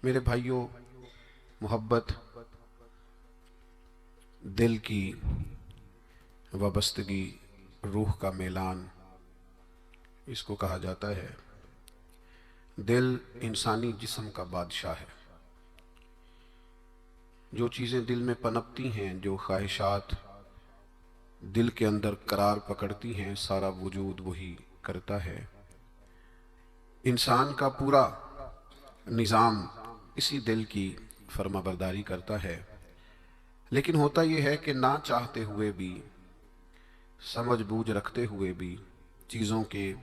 میرے بھائیوں، محبت دل کی وابستگی، روح کا میلان، اس کو کہا جاتا ہے۔ دل انسانی جسم کا بادشاہ ہے۔ جو چیزیں دل میں پنپتی ہیں، جو خواہشات دل کے اندر قرار پکڑتی ہیں، سارا وجود وہی کرتا ہے۔ انسان کا پورا نظام اسی دل کی فرما برداری کرتا ہے۔ لیکن ہوتا یہ ہے کہ نہ چاہتے ہوئے بھی، سمجھ بوجھ رکھتے ہوئے بھی، چیزوں کے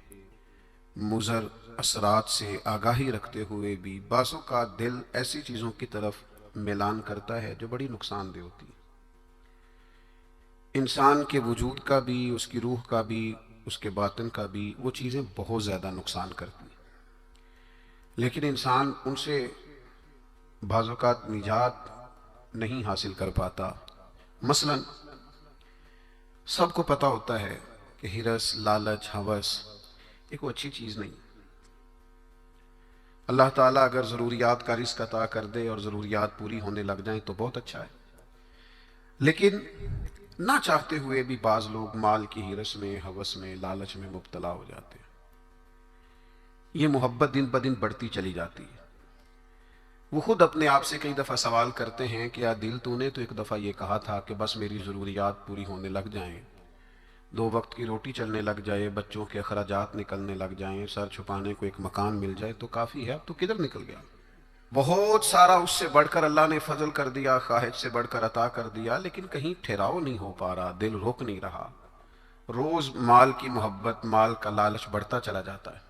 مضر اثرات سے آگاہی رکھتے ہوئے بھی بعض اوقات دل ایسی چیزوں کی طرف میلان کرتا ہے جو بڑی نقصان دہ ہوتی ہے۔ انسان کے وجود کا بھی، اس کی روح کا بھی، اس کے باطن کا بھی وہ چیزیں بہت زیادہ نقصان کرتی ہیں۔ لیکن انسان ان سے بعض اوقات نجات نہیں حاصل کر پاتا۔ مثلا سب کو پتہ ہوتا ہے کہ ہرس، لالچ، ہوس ایک وہ اچھی چیز نہیں۔ اللہ تعالیٰ اگر ضروریات کا رزق عطا کر دے اور ضروریات پوری ہونے لگ جائیں تو بہت اچھا ہے، لیکن نہ چاہتے ہوئے بھی بعض لوگ مال کی ہرس میں، ہوس میں، لالچ میں مبتلا ہو جاتے ہیں۔ یہ محبت دن بدن بڑھتی چلی جاتی ہے۔ وہ خود اپنے آپ سے کئی دفعہ سوال کرتے ہیں کہ یا دل تو نے تو ایک دفعہ یہ کہا تھا کہ بس میری ضروریات پوری ہونے لگ جائیں، 2 وقت کی روٹی چلنے لگ جائے، بچوں کے اخراجات نکلنے لگ جائیں، سر چھپانے کو ایک مکان مل جائے تو کافی ہے، اب تو کدھر نکل گیا؟ بہت سارا اس سے بڑھ کر اللہ نے فضل کر دیا، خواہش سے بڑھ کر عطا کر دیا، لیکن کہیں ٹھہراؤ نہیں ہو پا رہا، دل روک نہیں رہا۔ روز مال کی محبت، مال کا لالچ بڑھتا چلا جاتا ہے۔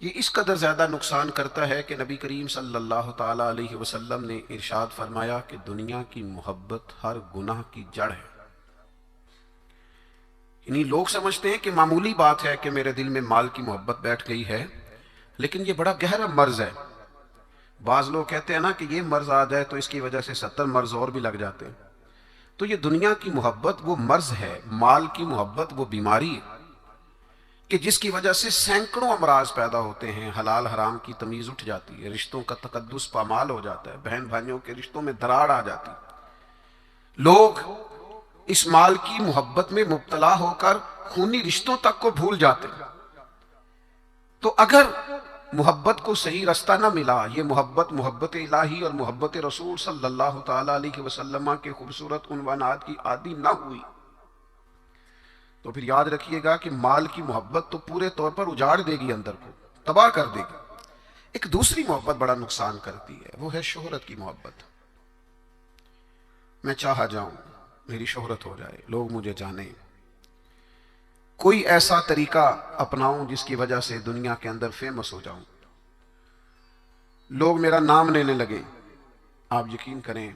یہ اس قدر زیادہ نقصان کرتا ہے کہ نبی کریم صلی اللہ تعالی علیہ وسلم نے ارشاد فرمایا کہ دنیا کی محبت ہر گناہ کی جڑ ہے۔ یعنی لوگ سمجھتے ہیں کہ معمولی بات ہے کہ میرے دل میں مال کی محبت بیٹھ گئی ہے، لیکن یہ بڑا گہرا مرض ہے۔ بعض لوگ کہتے ہیں نا کہ یہ مرض آ جائے تو اس کی وجہ سے 70 مرض اور بھی لگ جاتے ہیں۔ تو یہ دنیا کی محبت وہ مرض ہے، مال کی محبت وہ بیماری ہے کہ جس کی وجہ سے سینکڑوں امراض پیدا ہوتے ہیں، حلال حرام کی تمیز اٹھ جاتی ہے، رشتوں کا تقدس پامال ہو جاتا ہے، بہن بھائیوں کے رشتوں میں دراڑ آ جاتی ہے۔ لوگ اس مال کی محبت میں مبتلا ہو کر خونی رشتوں تک کو بھول جاتے ہیں۔ تو اگر محبت کو صحیح رستہ نہ ملا، یہ محبت الہی اور محبت رسول صلی اللہ تعالی علیہ وسلم کے خوبصورت عنوانات کی عادی نہ ہوئی، تو پھر یاد رکھیے گا کہ مال کی محبت تو پورے طور پر اجاڑ دے گی، اندر کو تباہ کر دے گی۔ ایک دوسری محبت بڑا نقصان کرتی ہے، وہ ہے شہرت کی محبت۔ میں چاہا جاؤں، میری شہرت ہو جائے، لوگ مجھے جانیں، کوئی ایسا طریقہ اپناؤں جس کی وجہ سے دنیا کے اندر فیمس ہو جاؤں، لوگ میرا نام لینے لگے۔ آپ یقین کریں،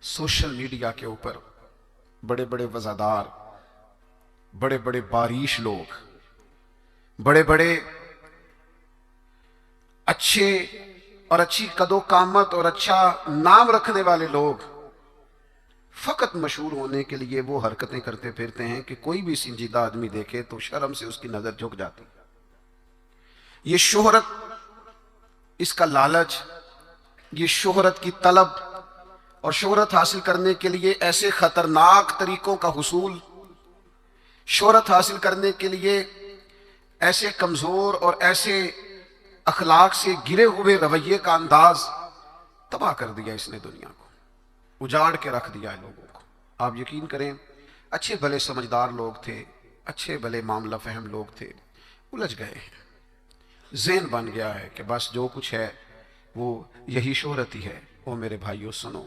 سوشل میڈیا کے اوپر بڑے بڑے وزادار، بڑے بڑے باریش لوگ، بڑے بڑے اچھے اور اچھی قد و قامت اور اچھا نام رکھنے والے لوگ فقط مشہور ہونے کے لیے وہ حرکتیں کرتے پھرتے ہیں کہ کوئی بھی سنجیدہ آدمی دیکھے تو شرم سے اس کی نظر جھک جاتی۔ یہ شہرت، اس کا لالچ، یہ شہرت کی طلب اور شہرت حاصل کرنے کے لیے ایسے خطرناک طریقوں کا حصول، شہرت حاصل کرنے کے لیے ایسے کمزور اور ایسے اخلاق سے گرے ہوئے رویے کا انداز، تباہ کر دیا اس نے دنیا کو، اجاڑ کے رکھ دیا ہے لوگوں کو۔ آپ یقین کریں، اچھے بھلے سمجھدار لوگ تھے، اچھے بھلے معاملہ فہم لوگ تھے، الجھ گئے ہیں۔ ذہن بن گیا ہے کہ بس جو کچھ ہے وہ یہی شہرت ہی ہے۔ او میرے بھائیو سنو،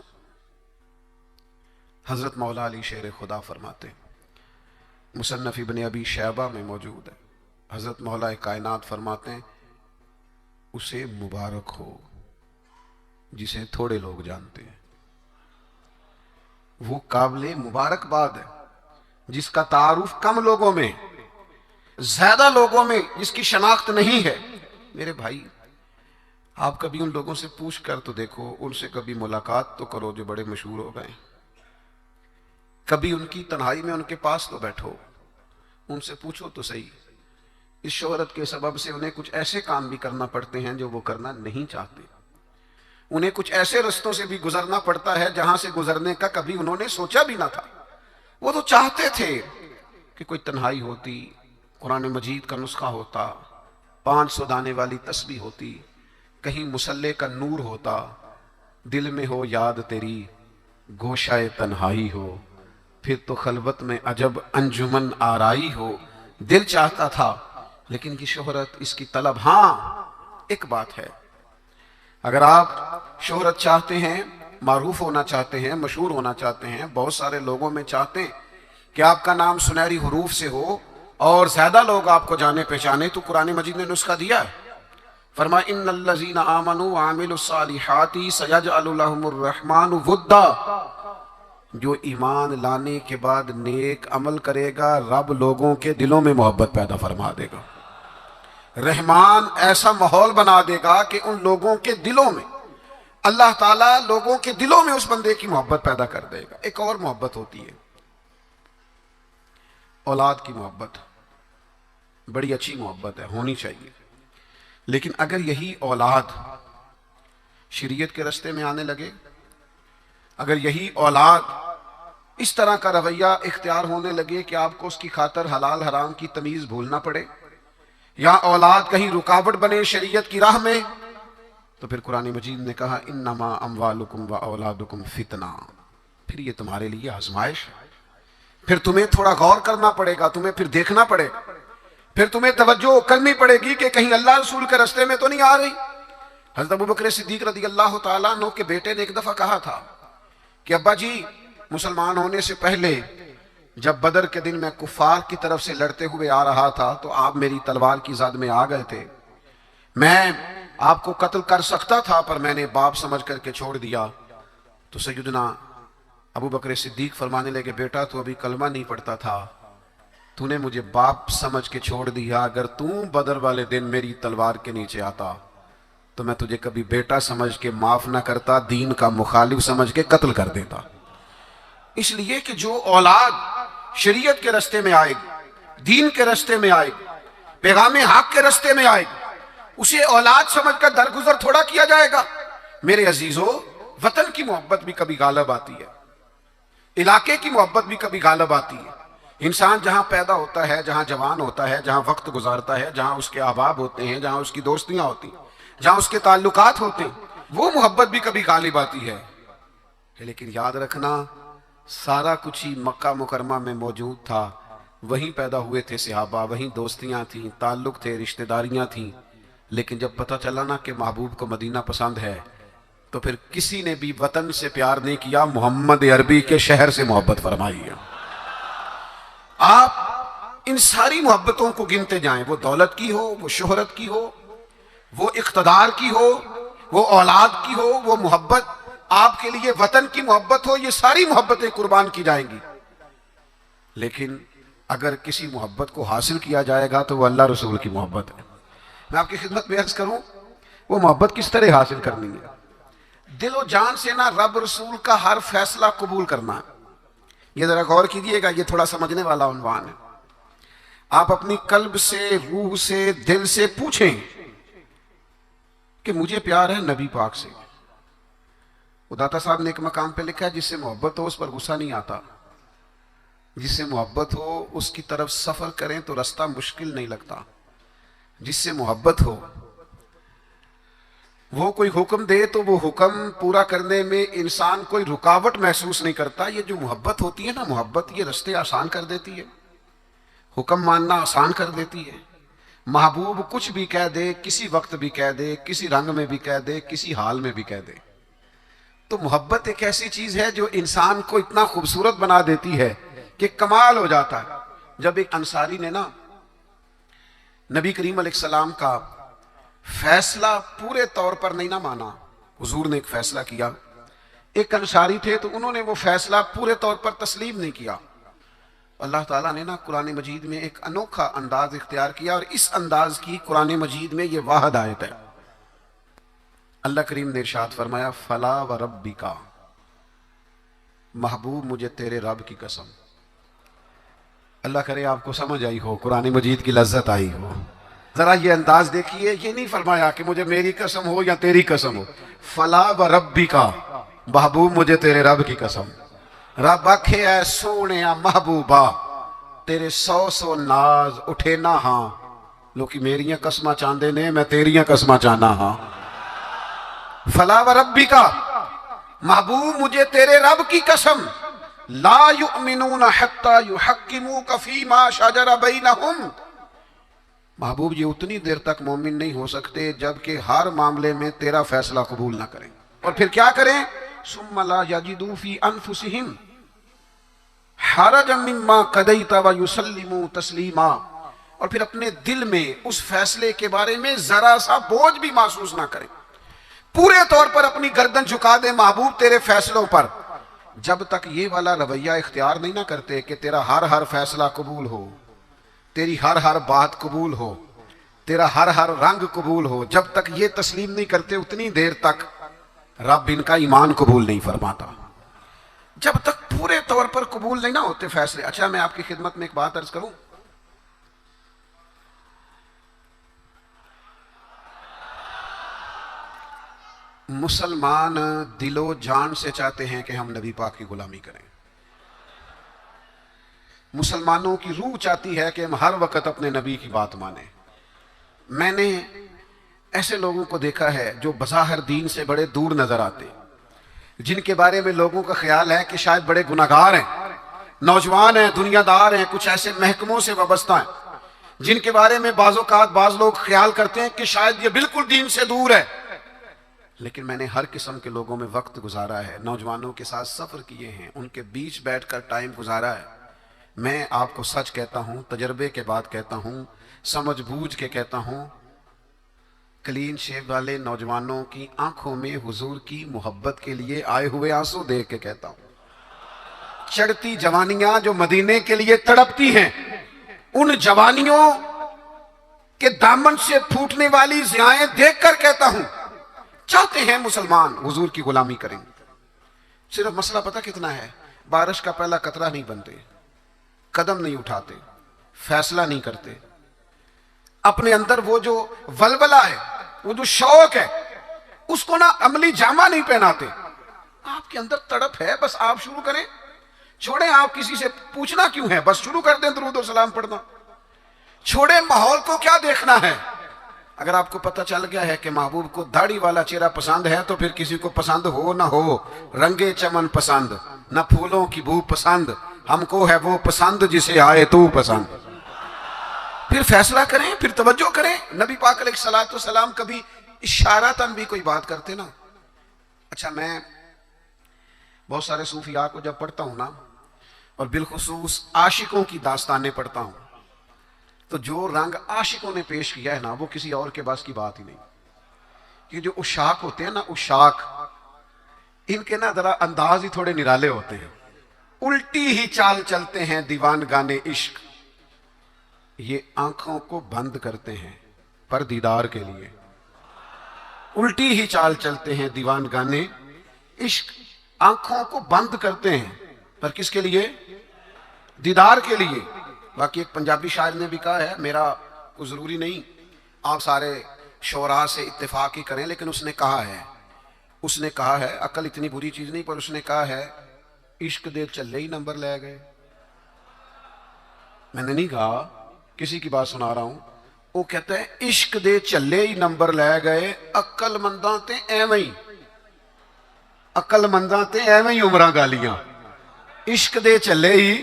حضرت مولا علی شیر خدا فرماتے ہیں، مصنف ابن ابی شیبہ میں موجود ہے، حضرت مولا کائنات فرماتے ہیں، اسے مبارک ہو جسے تھوڑے لوگ جانتے ہیں۔ وہ قابل مبارکباد ہے جس کا تعارف کم لوگوں میں، زیادہ لوگوں میں جس کی شناخت نہیں ہے۔ میرے بھائی، آپ کبھی ان لوگوں سے پوچھ کر تو دیکھو، ان سے کبھی ملاقات تو کرو جو بڑے مشہور ہو گئے، کبھی ان کی تنہائی میں ان کے پاس تو بیٹھو، ان سے پوچھو تو صحیح، اس شہرت کے سبب سے انہیں کچھ ایسے کام بھی کرنا پڑتے ہیں جو وہ کرنا نہیں چاہتے۔ انہیں کچھ ایسے رستوں سے بھی گزرنا پڑتا ہے جہاں سے گزرنے کا کبھی انہوں نے سوچا بھی نہ تھا۔ وہ تو چاہتے تھے کہ کوئی تنہائی ہوتی، قرآن مجید کا نسخہ ہوتا، 500 دانے والی تسبیح ہوتی، کہیں مصلے کا نور ہوتا، دل میں ہو یاد تیری گوشہ تنہائی ہو، پھر تو خلوت میں عجب انجمن آرائی ہو۔ دل چاہتا تھا، لیکن یہ شہرت، اس کی طلب، ہاں ایک بات ہے، اگر آپ شہرت چاہتے ہیں، معروف ہونا چاہتے ہیں، مشہور ہونا چاہتے ہیں، بہت سارے لوگوں میں چاہتے ہیں کہ آپ کا نام سنہری حروف سے ہو اور زیادہ لوگ آپ کو جانے پہچانے، تو قرآن مجید نے نسخہ دیا ہے۔ فرمایا ان الذین آمنوا وعملوا الصالحات سیجعل لهم الرحمن ودا، جو ایمان لانے کے بعد نیک عمل کرے گا رب لوگوں کے دلوں میں محبت پیدا فرما دے گا۔ رحمان ایسا ماحول بنا دے گا کہ ان لوگوں کے دلوں میں، اللہ تعالیٰ لوگوں کے دلوں میں اس بندے کی محبت پیدا کر دے گا۔ ایک اور محبت ہوتی ہے، اولاد کی محبت، بڑی اچھی محبت ہے، ہونی چاہیے، لیکن اگر یہی اولاد شریعت کے راستے میں آنے لگے، اگر یہی اولاد اس طرح کا رویہ اختیار ہونے لگے کہ آپ کو اس کی خاطر حلال حرام کی تمیز بھولنا پڑے، یا اولاد کہیں رکاوٹ بنے شریعت کی راہ میں، تو پھر قرآن مجید نے کہا انما اموالکم و اولادکم فتنہ، پھر یہ تمہارے لیے آزمائش ہے، پھر تمہیں تھوڑا غور کرنا پڑے گا، تمہیں پھر دیکھنا پڑے گا، پھر تمہیں توجہ کرنی پڑے گی کہ کہیں اللہ رسول کے راستے میں تو نہیں آ رہی۔ حضرت ابوبکر صدیق رضی اللہ تعالیٰ عنہ کے بیٹے نے ایک دفعہ کہا تھا کہ ابا جی، مسلمان ہونے سے پہلے جب بدر کے دن میں کفار کی طرف سے لڑتے ہوئے آ رہا تھا تو آپ میری تلوار کی زد میں آ گئے تھے، میں آپ کو قتل کر سکتا تھا پر میں نے باپ سمجھ کر کے چھوڑ دیا۔ تو سیدنا ابوبکر صدیق فرمانے لگے بیٹا تو ابھی کلمہ نہیں پڑھتا تھا، تو نے مجھے باپ سمجھ کے چھوڑ دیا، اگر تو بدر والے دن میری تلوار کے نیچے آتا تو میں تجھے کبھی بیٹا سمجھ کے معاف نہ کرتا، دین کا مخالف سمجھ کے قتل کر دیتا۔ اس لیے کہ جو اولاد شریعت کے راستے میں آئے گی، دین کے راستے میں آئے گی، پیغام حق کے راستے میں آئے گی، اسے اولاد سمجھ کر درگزر تھوڑا کیا جائے گا۔ میرے عزیزو، وطن کی محبت بھی کبھی غالب آتی ہے، علاقے کی محبت بھی کبھی غالب آتی ہے۔ انسان جہاں پیدا ہوتا ہے، جہاں جوان ہوتا ہے، جہاں وقت گزارتا ہے، جہاں اس کے احباب ہوتے ہیں، جہاں اس کی دوستیاں ہوتی ہیں، جہاں اس کے تعلقات ہوتے ہیں، وہ محبت بھی کبھی غالب آتی ہے۔ لیکن یاد رکھنا، سارا کچھ ہی مکہ مکرمہ میں موجود تھا، وہیں پیدا ہوئے تھے صحابہ، وہیں دوستیاں تھیں، تعلق تھے، رشتہ داریاں تھیں، لیکن جب پتہ چلا نا کہ محبوب کو مدینہ پسند ہے تو پھر کسی نے بھی وطن سے پیار نہیں کیا، محمد عربی کے شہر سے محبت فرمائی ہے۔ آپ ان ساری محبتوں کو گنتے جائیں، وہ دولت کی ہو، وہ شہرت کی ہو، وہ اقتدار کی ہو، وہ اولاد کی ہو، وہ محبت آپ کے لیے وطن کی محبت ہو، یہ ساری محبتیں قربان کی جائیں گی، لیکن اگر کسی محبت کو حاصل کیا جائے گا تو وہ اللہ رسول کی محبت ہے۔ میں آپ کی خدمت میں عرض کروں، وہ محبت کس طرح حاصل کرنی ہے؟ دل و جان سے نہ رب رسول کا ہر فیصلہ قبول کرنا ہے۔ یہ ذرا غور کیجئے گا، یہ تھوڑا سمجھنے والا عنوان ہے۔ آپ اپنی قلب سے، روح سے، دل سے پوچھیں کہ مجھے پیار ہے نبی پاک سے۔ داتا صاحب نے ایک مقام پہ لکھا ہے جس سے محبت ہو اس پر غصہ نہیں آتا، جس سے محبت ہو اس کی طرف سفر کریں تو رستہ مشکل نہیں لگتا، جس سے محبت ہو وہ کوئی حکم دے تو وہ حکم پورا کرنے میں انسان کوئی رکاوٹ محسوس نہیں کرتا۔ یہ جو محبت ہوتی ہے نا، محبت یہ رستے آسان کر دیتی ہے، حکم ماننا آسان کر دیتی ہے۔ محبوب کچھ بھی کہہ دے، کسی وقت بھی کہہ دے، کسی رنگ میں بھی کہہ دے، کسی حال میں بھی کہہ دے۔ تو محبت ایک ایسی چیز ہے جو انسان کو اتنا خوبصورت بنا دیتی ہے کہ کمال ہو جاتا ہے۔ جب ایک انصاری نے نا نبی کریم علیہ السلام کا فیصلہ پورے طور پر نہیں نہ مانا، حضور نے ایک فیصلہ کیا، ایک انصاری تھے تو انہوں نے وہ فیصلہ پورے طور پر تسلیم نہیں کیا، اللہ تعالیٰ نے نا قرآن مجید میں ایک انوکھا انداز اختیار کیا، اور اس انداز کی قرآن مجید میں یہ واحد آیت ہے۔ اللہ کریم نے ارشاد فرمایا فلا وربک، محبوب مجھے تیرے رب کی قسم۔ اللہ کرے آپ کو سمجھ آئی ہو، قرآن مجید کی لذت آئی ہو۔ ذرا یہ انداز دیکھیے، یہ نہیں فرمایا کہ مجھے میری قسم ہو یا تیری قسم ہو، فلا و ربی کا، محبوب مجھے تیرے رب کی قسم، رب آکھے اے سونے محبوبہ تیرے 100 ناز اٹھے نہ ہاں، لوکی میریاں قسمہ چاندے نے، میں تیریاں قسمہ چانا ہاں، فلا و ربی کا، محبوب مجھے تیرے رب کی قسم، لا یؤمنون حتی یحکموک فیما شجر بینہم، محبوب یہ اتنی دیر تک مومن نہیں ہو سکتے جبکہ ہر معاملے میں تیرا فیصلہ قبول نہ کریں، اور پھر کیا کریں، ثم لا یجدوا فی انفسہم حرجا مما قضیت ویسلموا تسلیما، اور پھر اپنے دل میں اس فیصلے کے بارے میں ذرا سا بوجھ بھی محسوس نہ کریں، پورے طور پر اپنی گردن جھکا دیں محبوب تیرے فیصلوں پر، جب تک یہ والا رویہ اختیار نہیں نہ کرتے کہ تیرا ہر فیصلہ قبول ہو، تیری ہر بات قبول ہو، تیرا ہر رنگ قبول ہو، جب تک یہ تسلیم نہیں کرتے اتنی دیر تک رب ان کا ایمان قبول نہیں فرماتا، جب تک پورے طور پر قبول نہیں نہ ہوتے فیصلے۔ اچھا میں آپ کی خدمت میں ایک بات عرض کروں، مسلمان دل و جان سے چاہتے ہیں کہ ہم نبی پاک کی غلامی کریں، مسلمانوں کی روح چاہتی ہے کہ ہم ہر وقت اپنے نبی کی بات مانیں۔ میں نے ایسے لوگوں کو دیکھا ہے جو بظاہر دین سے بڑے دور نظر آتے، جن کے بارے میں لوگوں کا خیال ہے کہ شاید بڑے گناہگار ہیں، نوجوان ہیں، دنیا دار ہیں، کچھ ایسے محکموں سے وابستہ ہیں، جن کے بارے میں بعض اوقات بعض لوگ خیال کرتے ہیں کہ شاید یہ بالکل دین سے دور ہے، لیکن میں نے ہر قسم کے لوگوں میں وقت گزارا ہے، نوجوانوں کے ساتھ سفر کیے ہیں، ان کے بیچ بیٹھ کر ٹائم گزارا ہے۔ میں آپ کو سچ کہتا ہوں، تجربے کے بعد کہتا ہوں، سمجھ بوجھ کے کہتا ہوں، کلین شیو والے نوجوانوں کی آنکھوں میں حضور کی محبت کے لیے آئے ہوئے آنسو دیکھ کے کہتا ہوں، چڑھتی جوانیاں جو مدینے کے لیے تڑپتی ہیں، ان جوانیوں کے دامن سے پھوٹنے والی ضیائیں دیکھ کر کہتا ہوں، چاہتے ہیں مسلمان حضور کی غلامی کریں، صرف مسئلہ پتہ کتنا ہے، بارش کا پہلا قطرہ نہیں بنتے، قدم نہیں اٹھاتے، فیصلہ نہیں کرتے، اپنے اندر وہ جو ولولہ ہے، وہ جو شوق ہے، اس کو نہ عملی جامہ نہیں پہناتے۔ آپ کے اندر تڑپ ہے، بس آپ شروع کریں، چھوڑیں آپ کسی سے پوچھنا کیوں ہے، بس شروع کر دیں درود و سلام پڑھنا، چھوڑیں ماحول کو کیا دیکھنا ہے۔ اگر آپ کو پتہ چل گیا ہے کہ محبوب کو داڑھی والا چہرہ پسند ہے تو پھر کسی کو پسند ہو نہ ہو، رنگے چمن پسند نہ پھولوں کی بو پسند، ہم کو ہے وہ پسند جسے آئے تو پسند، پھر فیصلہ کریں، پھر توجہ کریں۔ نبی پاک علیہ الصلوۃ والسلام کبھی اشارتاً بھی کوئی بات کرتے نا۔ اچھا میں بہت سارے صوفیاء کو جب پڑھتا ہوں نا، اور بالخصوص عاشقوں کی داستانیں پڑھتا ہوں، تو جو رنگ عاشقوں نے پیش کیا ہے نا، وہ کسی اور کے بس کی بات ہی نہیں۔ کہ جو عشاق ہوتے ہیں نا، عشاق، ان کے نا ذرا انداز ہی تھوڑے نرالے ہوتے ہیں، الٹی ہی چال چلتے ہیں دیوان گانے عشق، یہ آنکھوں کو بند کرتے ہیں پر دیدار کے لیے، الٹی ہی چال چلتے ہیں دیوان گانے عشق، آنکھوں کو بند کرتے ہیں پر کس کے لیے؟ دیدار کے لیے۔ باقی ایک پنجابی شاعر نے بھی کہا ہے، میرا کوئی ضروری نہیں آپ سارے شعراء سے اتفاق ہی کریں، لیکن اس نے کہا ہے عقل اتنی بری چیز نہیں، پر اس نے کہا ہے عشق دے چلے ہی نمبر لے گئے۔ میں نے نہیں کہا، کسی کی بات سنا رہا ہوں، وہ کہتا ہے عشق دے چلے ہی نمبر لے گئے، عقل منداں تے ایویں ہی، عقل منداں تے ایویں ہی عمرہ گالیاں، عشق دے چلے ہی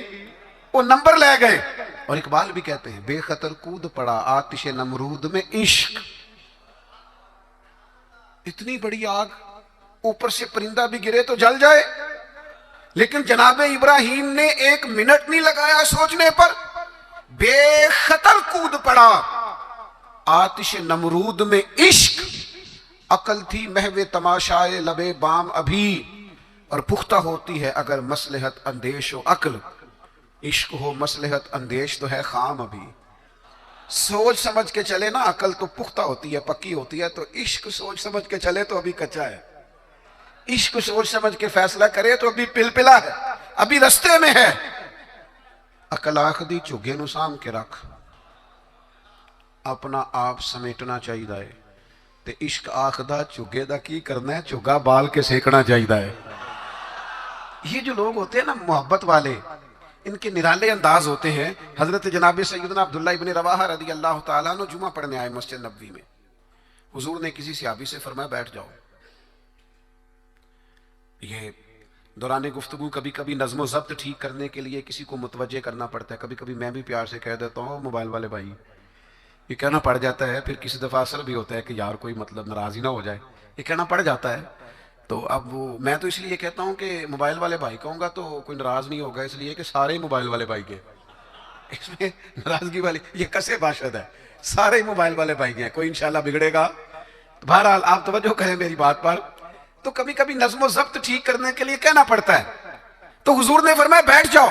وہ نمبر لے گئے۔ اور اقبال بھی کہتے ہیں، بے خطر کود پڑا آتش نمرود میں عشق، اتنی بڑی آگ، اوپر سے پرندہ بھی گرے تو جل جائے، لیکن جناب ابراہیم نے 1 منٹ نہیں لگایا سوچنے پر، بے خطر کود پڑا آتش نمرود میں عشق، عقل تھی محو تماشائے لبے بام ابھی، اور پختہ ہوتی ہے اگر مصلحت اندیش و عقل، عشق ہو مصلحت اندیش تو ہے خام ابھی۔ سوچ سمجھ کے چلے نا، عقل تو پختہ ہوتی ہے، پکی ہوتی ہے، تو عشق سوچ سمجھ کے چلے تو ابھی کچا ہے، عشق سوچ سمجھ کے فیصلہ کرے تو ابھی پلپلا ہے، ابھی رستے میں ہے۔ عقل آخدی چوگے نو سام کے رکھ، اپنا آپ سمیٹنا چاہیے تے عشق آخدہ چگے دا کی کرنا ہے، چگا بال کے سیکنا چاہیے. یہ جو لوگ ہوتے ہیں نا محبت والے، ان کے نرالے انداز ہوتے ہیں. حضرت جناب سیدنا عبداللہ ابن رواحہ رضی اللہ تعالیٰ عنہ جمعہ پڑھنے آئے مسجد نبوی میں. حضور نے کسی صحابی سے فرمایا بیٹھ جاؤ. یہ دوران گفتگو کبھی کبھی نظم و ضبط ٹھیک کرنے کے لیے کسی کو متوجہ کرنا پڑتا ہے. کبھی کبھی میں بھی پیار سے کہہ دیتا ہوں موبائل والے بھائی، یہ کہنا پڑ جاتا ہے. پھر کسی دفعہ اثر بھی ہوتا ہے کہ یار کوئی مطلب ناراض ہی نہ ہو جائے، یہ کہنا پڑ جاتا ہے. تو اب وہ میں تو اس لیے کہتا ہوں کہ موبائل والے بھائی کہوں گا تو کوئی ناراض نہیں ہوگا، اس لیے کہ سارے موبائل والے بھائی کے اس میں ناراضگی والی یہ کسے باشد ہے، سارے موبائل والے بھائی ہیں، کوئی انشاءاللہ بگڑے گا. بہرحال آپ توجہ کریں میری بات پر. تو کبھی کبھی نظم و ضبط ٹھیک کرنے کے لیے کہنا پڑتا ہے. تو حضور نے فرمایا بیٹھ جاؤ.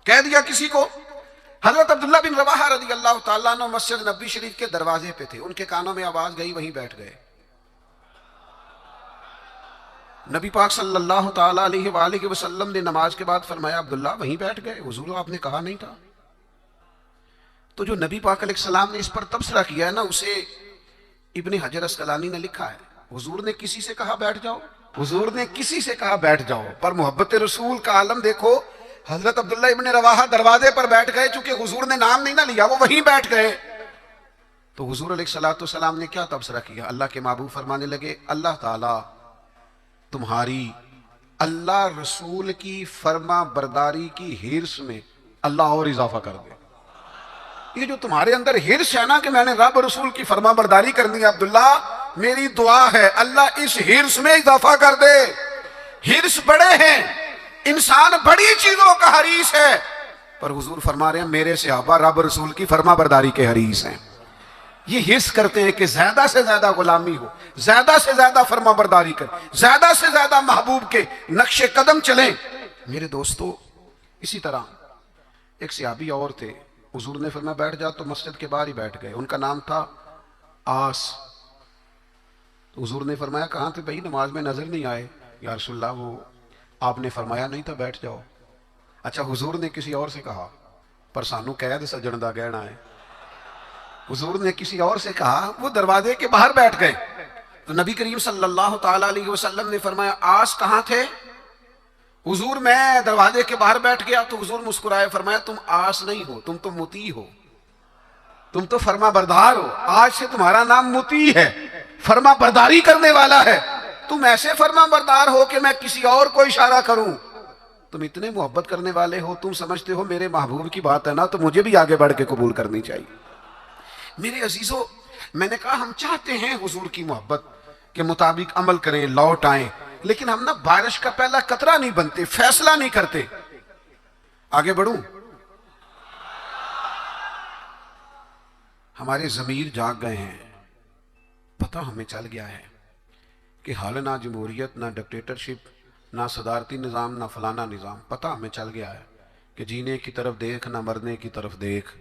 کہہ دیا کسی کو. حضرت عبداللہ بن رواحہ رضی اللہ تعالیٰ عنہ مسجد نبوی شریف کے دروازے پہ تھے. ان کے کانوں میں آواز گئی، وہیں بیٹھ گئے. نبی پاک صلی اللہ تعالیٰ علیہ وآلہ وسلم نے نماز کے بعد فرمایا عبداللہ وہیں بیٹھ گئے، حضور آپ نے کہا نہیں تھا. تو جو نبی پاک علیہ السلام نے اس پر تبصرہ کیا ہے نا، اسے ابن حجر اسقلانی نے لکھا ہے. حضور نے کسی سے کہا بیٹھ جاؤ، حضور نے کسی سے کہا بیٹھ جاؤ، پر محبت رسول کا عالم دیکھو. حضرت عبداللہ ابن رواحہ دروازے پر بیٹھ گئے، چونکہ حضور نے نام نہیں نہ لیا، وہ وہیں بیٹھ گئے. تو حضور علیہ السلام نے کیا تبصرہ کیا؟ اللہ کے محبوب فرمانے لگے اللہ تعالیٰ تمہاری اللہ رسول کی فرما برداری کی ہرس میں اللہ اور اضافہ کر دے. یہ جو تمہارے اندر ہرس ہے نا کہ میں نے رب رسول کی فرما برداری کرنی ہے، عبداللہ میری دعا ہے اللہ اس ہرس میں اضافہ کر دے. ہرس بڑے ہیں، انسان بڑی چیزوں کا حریص ہے، پر حضور فرما رہے ہیں میرے صحابہ رب رسول کی فرما برداری کے حریص ہیں. یہ حرص کرتے ہیں کہ زیادہ سے زیادہ غلامی ہو، زیادہ سے زیادہ فرما برداری کریں، زیادہ سے زیادہ محبوب کے نقش قدم چلیں. میرے دوستو اسی طرح ایک صحابی اور تھے. حضور نے فرمایا بیٹھ جا، تو مسجد کے باہر ہی بیٹھ گئے. ان کا نام تھا آس. تو حضور نے فرمایا کہاں تھے بھائی، نماز میں نظر نہیں آئے. یا رسول اللہ وہ آپ نے فرمایا نہیں تھا بیٹھ جاؤ. اچھا حضور نے کسی اور سے کہا، پر سانو قید سجن دا گہنا ہے. حضور نے کسی اور سے کہا، وہ دروازے کے باہر بیٹھ گئے. تو نبی کریم صلی اللہ تعالیٰ علیہ وسلم نے فرمایا آس کہاں تھے؟ حضور میں دروازے کے باہر بیٹھ گیا. تو حضور مسکرائے فرمایا تم آس نہیں ہو، تم تو مطیع ہو، تم تو فرما بردار ہو. آج سے تمہارا نام مطیع ہے، فرما برداری کرنے والا ہے. تم ایسے فرما بردار ہو کہ میں کسی اور کو اشارہ کروں. تم اتنے محبت کرنے والے ہو، تم سمجھتے ہو میرے محبوب کی بات ہے نا تو مجھے بھی آگے بڑھ کے قبول کرنی چاہیے. میرے عزیزو میں نے کہا ہم چاہتے ہیں حضور کی محبت کے مطابق عمل کریں، لوٹ آئیں، لیکن ہم نا بارش کا پہلا قطرہ نہیں بنتے، فیصلہ نہیں کرتے. آگے بڑھوں. ہمارے ضمیر جاگ گئے ہیں، پتہ ہمیں چل گیا ہے کہ حال نہ جمہوریت، نہ ڈکٹیٹرشپ، نہ صدارتی نظام، نہ فلانا نظام. پتہ ہمیں چل گیا ہے کہ جینے کی طرف دیکھ نہ مرنے کی طرف دیکھ،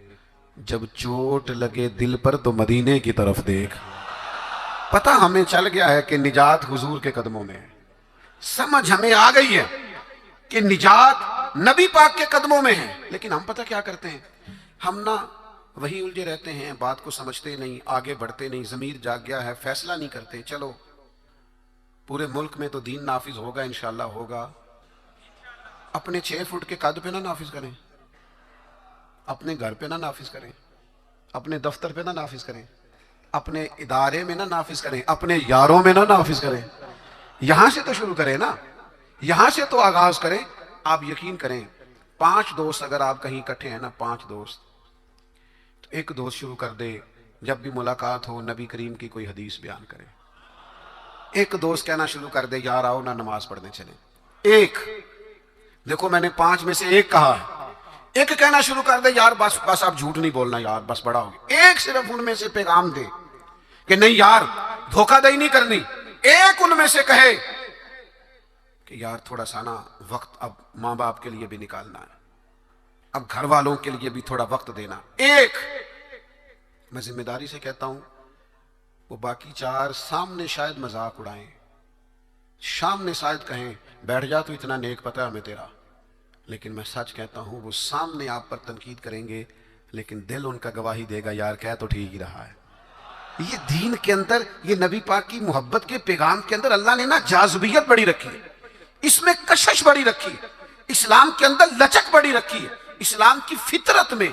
جب چوٹ لگے دل پر تو مدینے کی طرف دیکھ. پتہ ہمیں چل گیا ہے کہ نجات حضور کے قدموں میں ہے. سمجھ ہمیں آ گئی ہے کہ نجات نبی پاک کے قدموں میں ہے. لیکن ہم پتہ کیا کرتے ہیں، ہم نہ وہی الجھے رہتے ہیں، بات کو سمجھتے نہیں، آگے بڑھتے نہیں. ضمیر جاگ گیا ہے، فیصلہ نہیں کرتے. چلو پورے ملک میں تو دین نافذ ہوگا، انشاءاللہ ہوگا. اپنے 6 فٹ کے قد پہ نہ نافذ کریں، اپنے گھر پہ نہ نافذ کریں، اپنے دفتر پہ نہ نافذ کریں، اپنے ادارے میں نہ نافذ کریں، اپنے یاروں میں نہ نافذ کریں. یہاں سے تو شروع کریں نا، یہاں سے تو آغاز کریں. آپ یقین کریں 5 دوست اگر آپ کہیں اکٹھے ہیں نا، 5 دوست، تو ایک دوست شروع کر دے جب بھی ملاقات ہو نبی کریم کی کوئی حدیث بیان کرے. ایک دوست کہنا شروع کر دے یار آؤ نہ نماز پڑھنے چلیں. ایک دیکھو میں نے 5 میں سے ایک کہا ہے. ایک کہنا شروع کر دے یار بس آپ جھوٹ نہیں بولنا یار، بس بڑا ہو گیا. ایک صرف ان میں سے پیغام دے کہ نہیں یار دھوکہ دہی نہیں کرنی. ایک ان میں سے کہے کہ یار تھوڑا سا نا وقت اب ماں باپ کے لیے بھی نکالنا ہے، اب گھر والوں کے لیے بھی تھوڑا وقت دینا. ایک میں ذمہ داری سے کہتا ہوں، وہ باقی 4 سامنے شاید مذاق اڑائیں، سامنے شاید کہیں بیٹھ جا تو اتنا نیک پتہ ہمیں تیرا، لیکن میں سچ کہتا ہوں وہ سامنے آپ پر تنقید کریں گے، لیکن دل ان کا گواہی دے گا یار کہہ تو ٹھیک ہی رہا ہے. یہ دین کے اندر، یہ نبی پاک کی محبت کے پیغام کے اندر اللہ نے نا جاذبیت بڑی رکھی ہے، اس میں کشش بڑی رکھی ہے، اسلام کے اندر لچک بڑی رکھی ہے. اسلام کی فطرت میں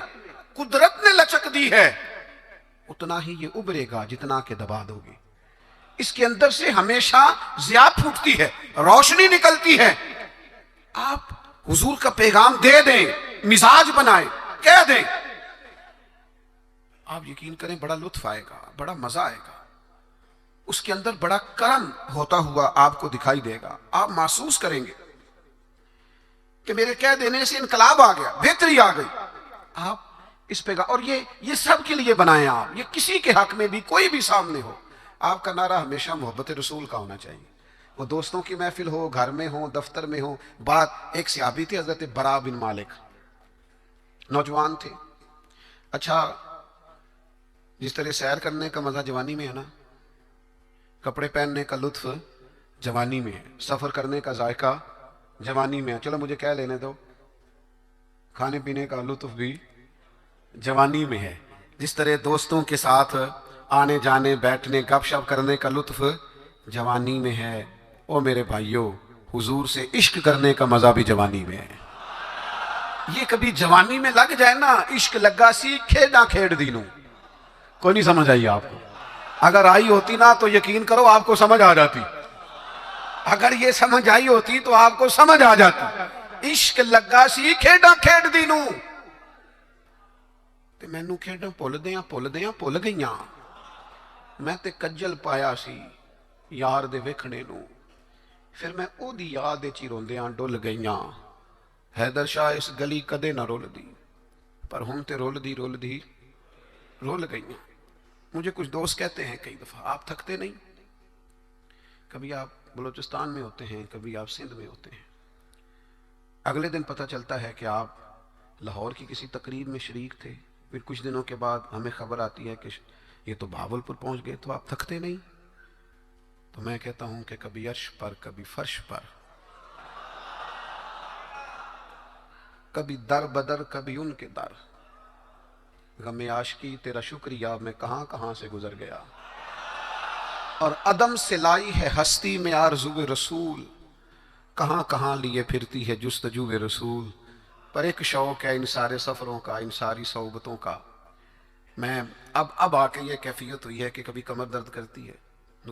قدرت نے لچک دی ہے، اتنا ہی یہ ابھرے گا جتنا کہ دبا دو گے. اس کے اندر سے ہمیشہ ضیاء پھوٹتی ہے، روشنی نکلتی ہے. آپ حضور کا پیغام دے دیں، مزاج بنائیں، کہہ دیں، آپ یقین کریں بڑا لطف آئے گا، بڑا مزہ آئے گا. اس کے اندر بڑا کرم ہوتا ہوا آپ کو دکھائی دے گا. آپ محسوس کریں گے کہ میرے کہہ دینے سے انقلاب آ گیا، بہتری آ گئی. آپ اس پیغام، اور یہ سب کے لیے بنائیں آپ، یہ کسی کے حق میں بھی کوئی بھی سامنے ہو، آپ کا نعرہ ہمیشہ محبت رسول کا ہونا چاہیے. وہ دوستوں کی محفل ہو، گھر میں ہو، دفتر میں ہو. بات ایک صحابی تھے حضرت برا بن مالک، نوجوان تھے. اچھا، جس طرح سیر کرنے کا مزہ جوانی میں ہے نا، کپڑے پہننے کا لطف جوانی میں ہے، سفر کرنے کا ذائقہ جوانی میں ہے. چلو مجھے کہہ لینے دو، کھانے پینے کا لطف بھی جوانی میں ہے. جس طرح دوستوں کے ساتھ آنے جانے، بیٹھنے، گپ شپ کرنے کا لطف جوانی میں ہے. او میرے بھائیوں، حضور سے عشق کرنے کا مزہ بھی جوانی میں ہے. یہ کبھی جوانی میں لگ جائے نا، عشق لگا سی کھیڈا کھیڑ دینوں. کوئی نہیں سمجھ آئی آپ کو؟ اگر آئی ہوتی نا تو یقین کرو آپ کو سمجھ آ جاتی. اگر یہ سمجھ آئی ہوتی تو آپ کو سمجھ آ جاتی. عشق لگا سی کھیڈا کھیڑ دینوں، تے مینوں کھیڈاں بھل گئیاں. میں تے کجل پایا سی یار دے ویکھنے نوں، پھر میں او دی یاد وچ روندیاں ڈل گئیاں. حیدر شاہ اس گلی کدے نہ رول دی، پر ہم تے رول دی رول گئیاں. مجھے کچھ دوست کہتے ہیں کئی دفعہ، آپ تھکتے نہیں؟ کبھی آپ بلوچستان میں ہوتے ہیں، کبھی آپ سندھ میں ہوتے ہیں، اگلے دن پتہ چلتا ہے کہ آپ لاہور کی کسی تقریب میں شریک تھے، پھر کچھ دنوں کے بعد ہمیں خبر آتی ہے کہ یہ تو بہاولپور پہنچ گئے. تو آپ تھکتے نہیں؟ تو میں کہتا ہوں کہ کبھی عرش پر، کبھی فرش پر، کبھی در بدر، کبھی ان کے در. غم عاشقی تیرا شکریہ میں کہاں کہاں سے گزر گیا، اور عدم سے لائی ہے ہستی میں آرزو رسول. کہاں کہاں لیے پھرتی ہے جستجو رسول. پر ایک شوق ہے ان سارے سفروں کا، ان ساری صحبتوں کا. میں اب آ کے یہ کیفیت ہوئی ہے کہ کبھی کمر درد کرتی ہے،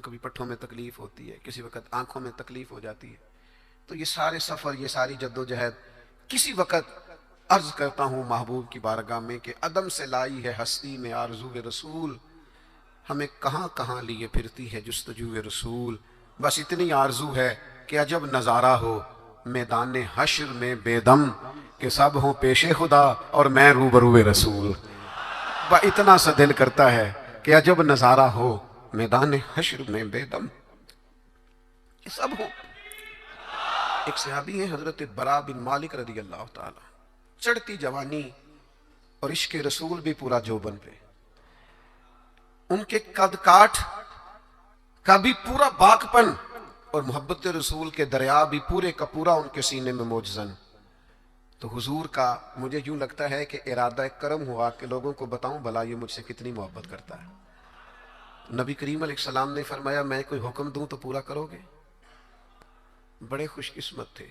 کبھی پٹھوں میں تکلیف ہوتی ہے، کسی وقت آنکھوں میں تکلیف ہو جاتی ہے. تو یہ سارے سفر، یہ ساری جد و جہد، کسی وقت عرض کرتا ہوں محبوب کی بارگاہ میں کہ عدم سے لائی ہے ہستی میں آرزو رسول. ہمیں کہاں کہاں لیے پھرتی ہے جستجو رسول. بس اتنی آرزو ہے کہ عجب نظارہ ہو میدان حشر میں بے دم، کہ سب ہوں پیش خدا اور میں روبرو رسول. اتنا سا دل کرتا ہے کہ عجب نظارہ ہو میدان حشر میں بے دم، یہ سب ہو. ایک صحابی ہیں حضرت برا بن مالک رضی اللہ تعالی، چڑھتی جوانی اور عشق رسول بھی پورا جوبن پہ. ان کے قد کاٹ کا بھی پورا باقپن اور محبت رسول کے دریا بھی پورے کا پورا ان کے سینے میں موجزن. تو حضور کا مجھے یوں لگتا ہے کہ ارادہ کرم ہوا کہ لوگوں کو بتاؤں بھلا یہ مجھ سے کتنی محبت کرتا ہے. نبی کریم علیہ السلام نے فرمایا میں کوئی حکم دوں تو پورا کرو گے؟ بڑے خوش قسمت تھے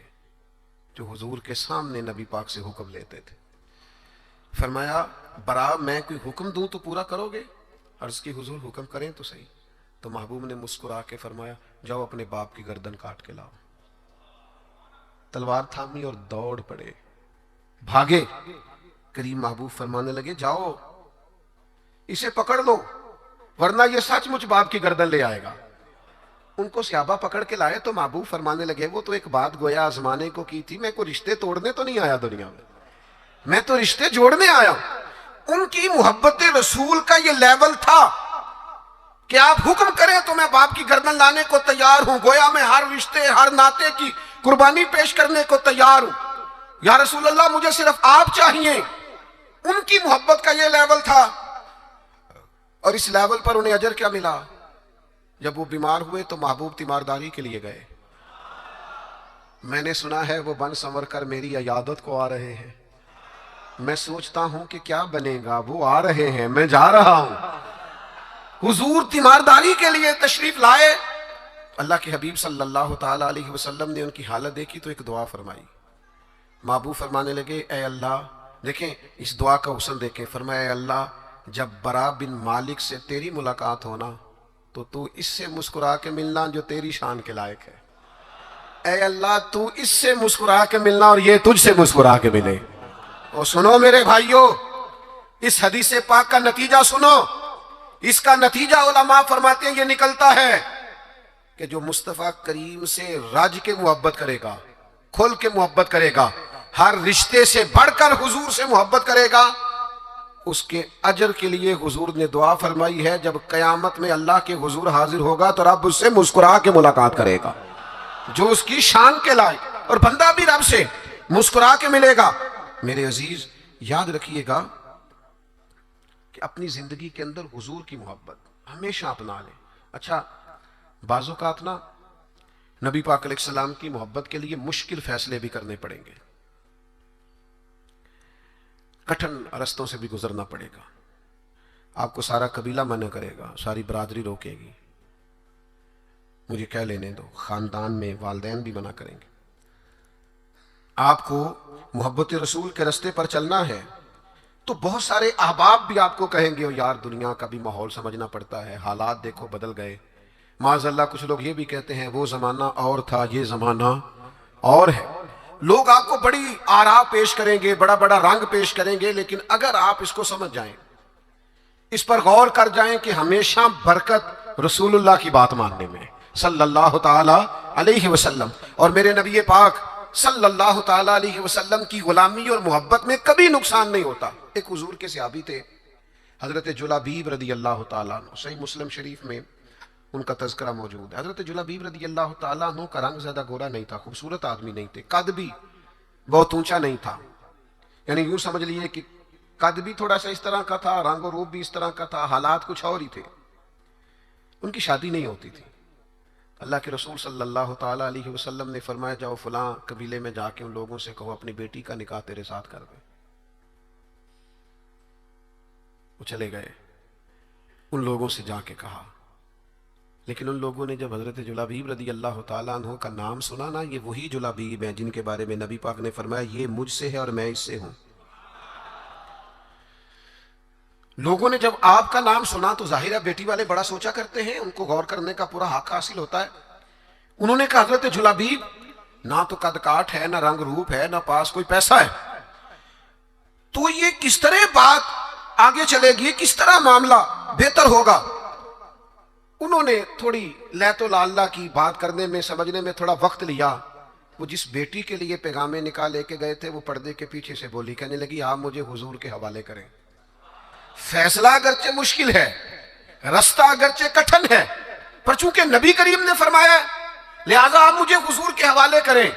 جو حضور کے سامنے نبی پاک سے حکم لیتے تھے. فرمایا برا میں کوئی حکم دوں تو پورا کرو گے؟ عرض کی حضور حکم کریں تو صحیح. تو محبوب نے مسکرا کے فرمایا جاؤ اپنے باپ کی گردن کاٹ کے لاؤ. تلوار تھامی اور دوڑ پڑے، بھاگے. کریم محبوب فرمانے لگے جاؤ اسے پکڑ لو ورنہ یہ سچ مچ باپ کی گردن لے آئے گا. ان کو صحابہ پکڑ کے لائے تو محبوب فرمانے لگے وہ تو ایک بات گویا آزمانے کو کی تھی، میں کوئی رشتے توڑنے تو نہیں آیا دنیا میں تو رشتے جوڑنے آیا. ان کی محبت رسول کا یہ لیول تھا کہ آپ حکم کریں تو میں باپ کی گردن لانے کو تیار ہوں. گویا میں ہر رشتے، ہر ناطے کی قربانی پیش کرنے کو تیار ہوں. یا رسول اللہ مجھے صرف آپ چاہیے. ان کی محبت کا یہ لیول تھا. اور اس لیول پر انہیں اجر کیا ملا؟ جب وہ بیمار ہوئے تو محبوب تیمارداری کے لیے گئے. میں نے سنا ہے وہ بن سنور کر میری عیادت کو آ رہے ہیں. میں سوچتا ہوں کہ کیا بنے گا، وہ آ رہے ہیں، میں جا رہا ہوں۔ حضور تیمارداری کے لیے تشریف لائے۔ اللہ کے حبیب صلی اللہ تعالی علیہ وسلم نے ان کی حالت دیکھی تو ایک دعا فرمائی۔ محبوب فرمانے لگے اے اللہ، دیکھیں اس دعا کا حسن دیکھیں، فرمایا اے اللہ جب برا بن مالک سے تیری ملاقات ہونا تو اس سے مسکرا کے ملنا جو تیری شان کے لائق ہے۔ اے اللہ تو اس سے مسکرا کے ملنا اور یہ تجھ سے مسکرا کے ملے۔ اور سنو میرے بھائیوں، اس حدیث پاک کا نتیجہ سنو۔ اس کا نتیجہ علماء فرماتے ہیں یہ نکلتا ہے کہ جو مصطفیٰ کریم سے رج کے محبت کرے گا، کھل کے محبت کرے گا، ہر رشتے سے بڑھ کر حضور سے محبت کرے گا، اس کے اجر کے لیے حضور نے دعا فرمائی ہے جب قیامت میں اللہ کے حضور حاضر ہوگا تو رب اس سے مسکرا کے ملاقات کرے گا جو اس کی شان کے لائق، اور بندہ بھی رب سے مسکرا کے ملے گا۔ میرے عزیز یاد رکھیے گا کہ اپنی زندگی کے اندر حضور کی محبت ہمیشہ اپنا لیں۔ اچھا بعض اوقات نا نبی پاک علیہ السلام کی محبت کے لیے مشکل فیصلے بھی کرنے پڑیں گے، کٹھن رستوں سے بھی گزرنا پڑے گا۔ آپ کو سارا قبیلہ منع کرے گا، ساری برادری روکے گی، مجھے کہہ لینے دو، خاندان میں والدین بھی منع کریں گے۔ آپ کو محبت رسول کے رستے پر چلنا ہے تو بہت سارے احباب بھی آپ کو کہیں گے یار دنیا کا بھی ماحول سمجھنا پڑتا ہے، حالات دیکھو بدل گئے۔ معاذ اللہ کچھ لوگ یہ بھی کہتے ہیں وہ زمانہ اور تھا، یہ زمانہ اور ہے۔ لوگ آپ کو بڑی آراء پیش کریں گے، بڑا بڑا رنگ پیش کریں گے، لیکن اگر آپ اس کو سمجھ جائیں، اس پر غور کر جائیں کہ ہمیشہ برکت رسول اللہ کی بات ماننے میں صلی اللہ تعالی علیہ وسلم، اور میرے نبی پاک صلی اللہ تعالی علیہ وسلم کی غلامی اور محبت میں کبھی نقصان نہیں ہوتا۔ ایک حضور کے صحابی تھے حضرت جلابیب رضی اللہ تعالیٰ عنہ، صحیح مسلم شریف میں ان کا تذکرہ موجود ہے۔ حضرت جلابیب رضی اللہ تعالیٰ عنہ کا رنگ زیادہ گورا نہیں تھا، خوبصورت آدمی نہیں تھے، قد بھی بہت اونچا نہیں تھا، یعنی یوں سمجھ لیے کہ قد بھی تھوڑا سا اس طرح کا تھا، رنگ و روپ بھی اس طرح کا تھا، حالات کچھ اور ہی تھے۔ ان کی شادی نہیں ہوتی تھی۔ اللہ کے رسول صلی اللہ تعالیٰ علیہ وسلم نے فرمایا جاؤ فلاں قبیلے میں جا کے ان لوگوں سے کہو اپنی بیٹی کا نکاح تیرے ساتھ کر دیں۔ وہ چلے گئے، ان لوگوں سے جا کے کہا، لیکن ان لوگوں نے جب حضرت جلابیب رضی اللہ تعالیٰ عنہ کا نام سنا نا، یہ وہی جلابیب ہیں جن کے بارے میں نبی پاک نے فرمایا یہ مجھ سے ہے اور میں اس سے ہوں۔ لوگوں نے جب آپ کا نام سنا تو ظاہر ہے بیٹی والے بڑا سوچا کرتے ہیں، ان کو غور کرنے کا پورا حق حاصل ہوتا ہے۔ انہوں نے کہا حضرت جلابیب نہ تو قد کاٹ ہے، نہ رنگ روپ ہے، نہ پاس کوئی پیسہ ہے، تو یہ کس طرح بات آگے چلے گی، کس طرح معاملہ بہتر ہوگا؟ انہوں نے تھوڑی لیت و لاللہ کی بات کرنے میں، سمجھنے میں تھوڑا وقت لیا۔ وہ جس بیٹی کے لیے پیغام نکاح لے کے گئے تھے وہ پردے کے پیچھے سے بولی، کہنے لگی آپ مجھے حضور کے حوالے کریں، فیصلہ اگرچہ مشکل ہے، رستہ اگرچہ کٹھن ہے، پر چونکہ نبی کریم نے فرمایا لہذا آپ مجھے حضور کے حوالے کریں۔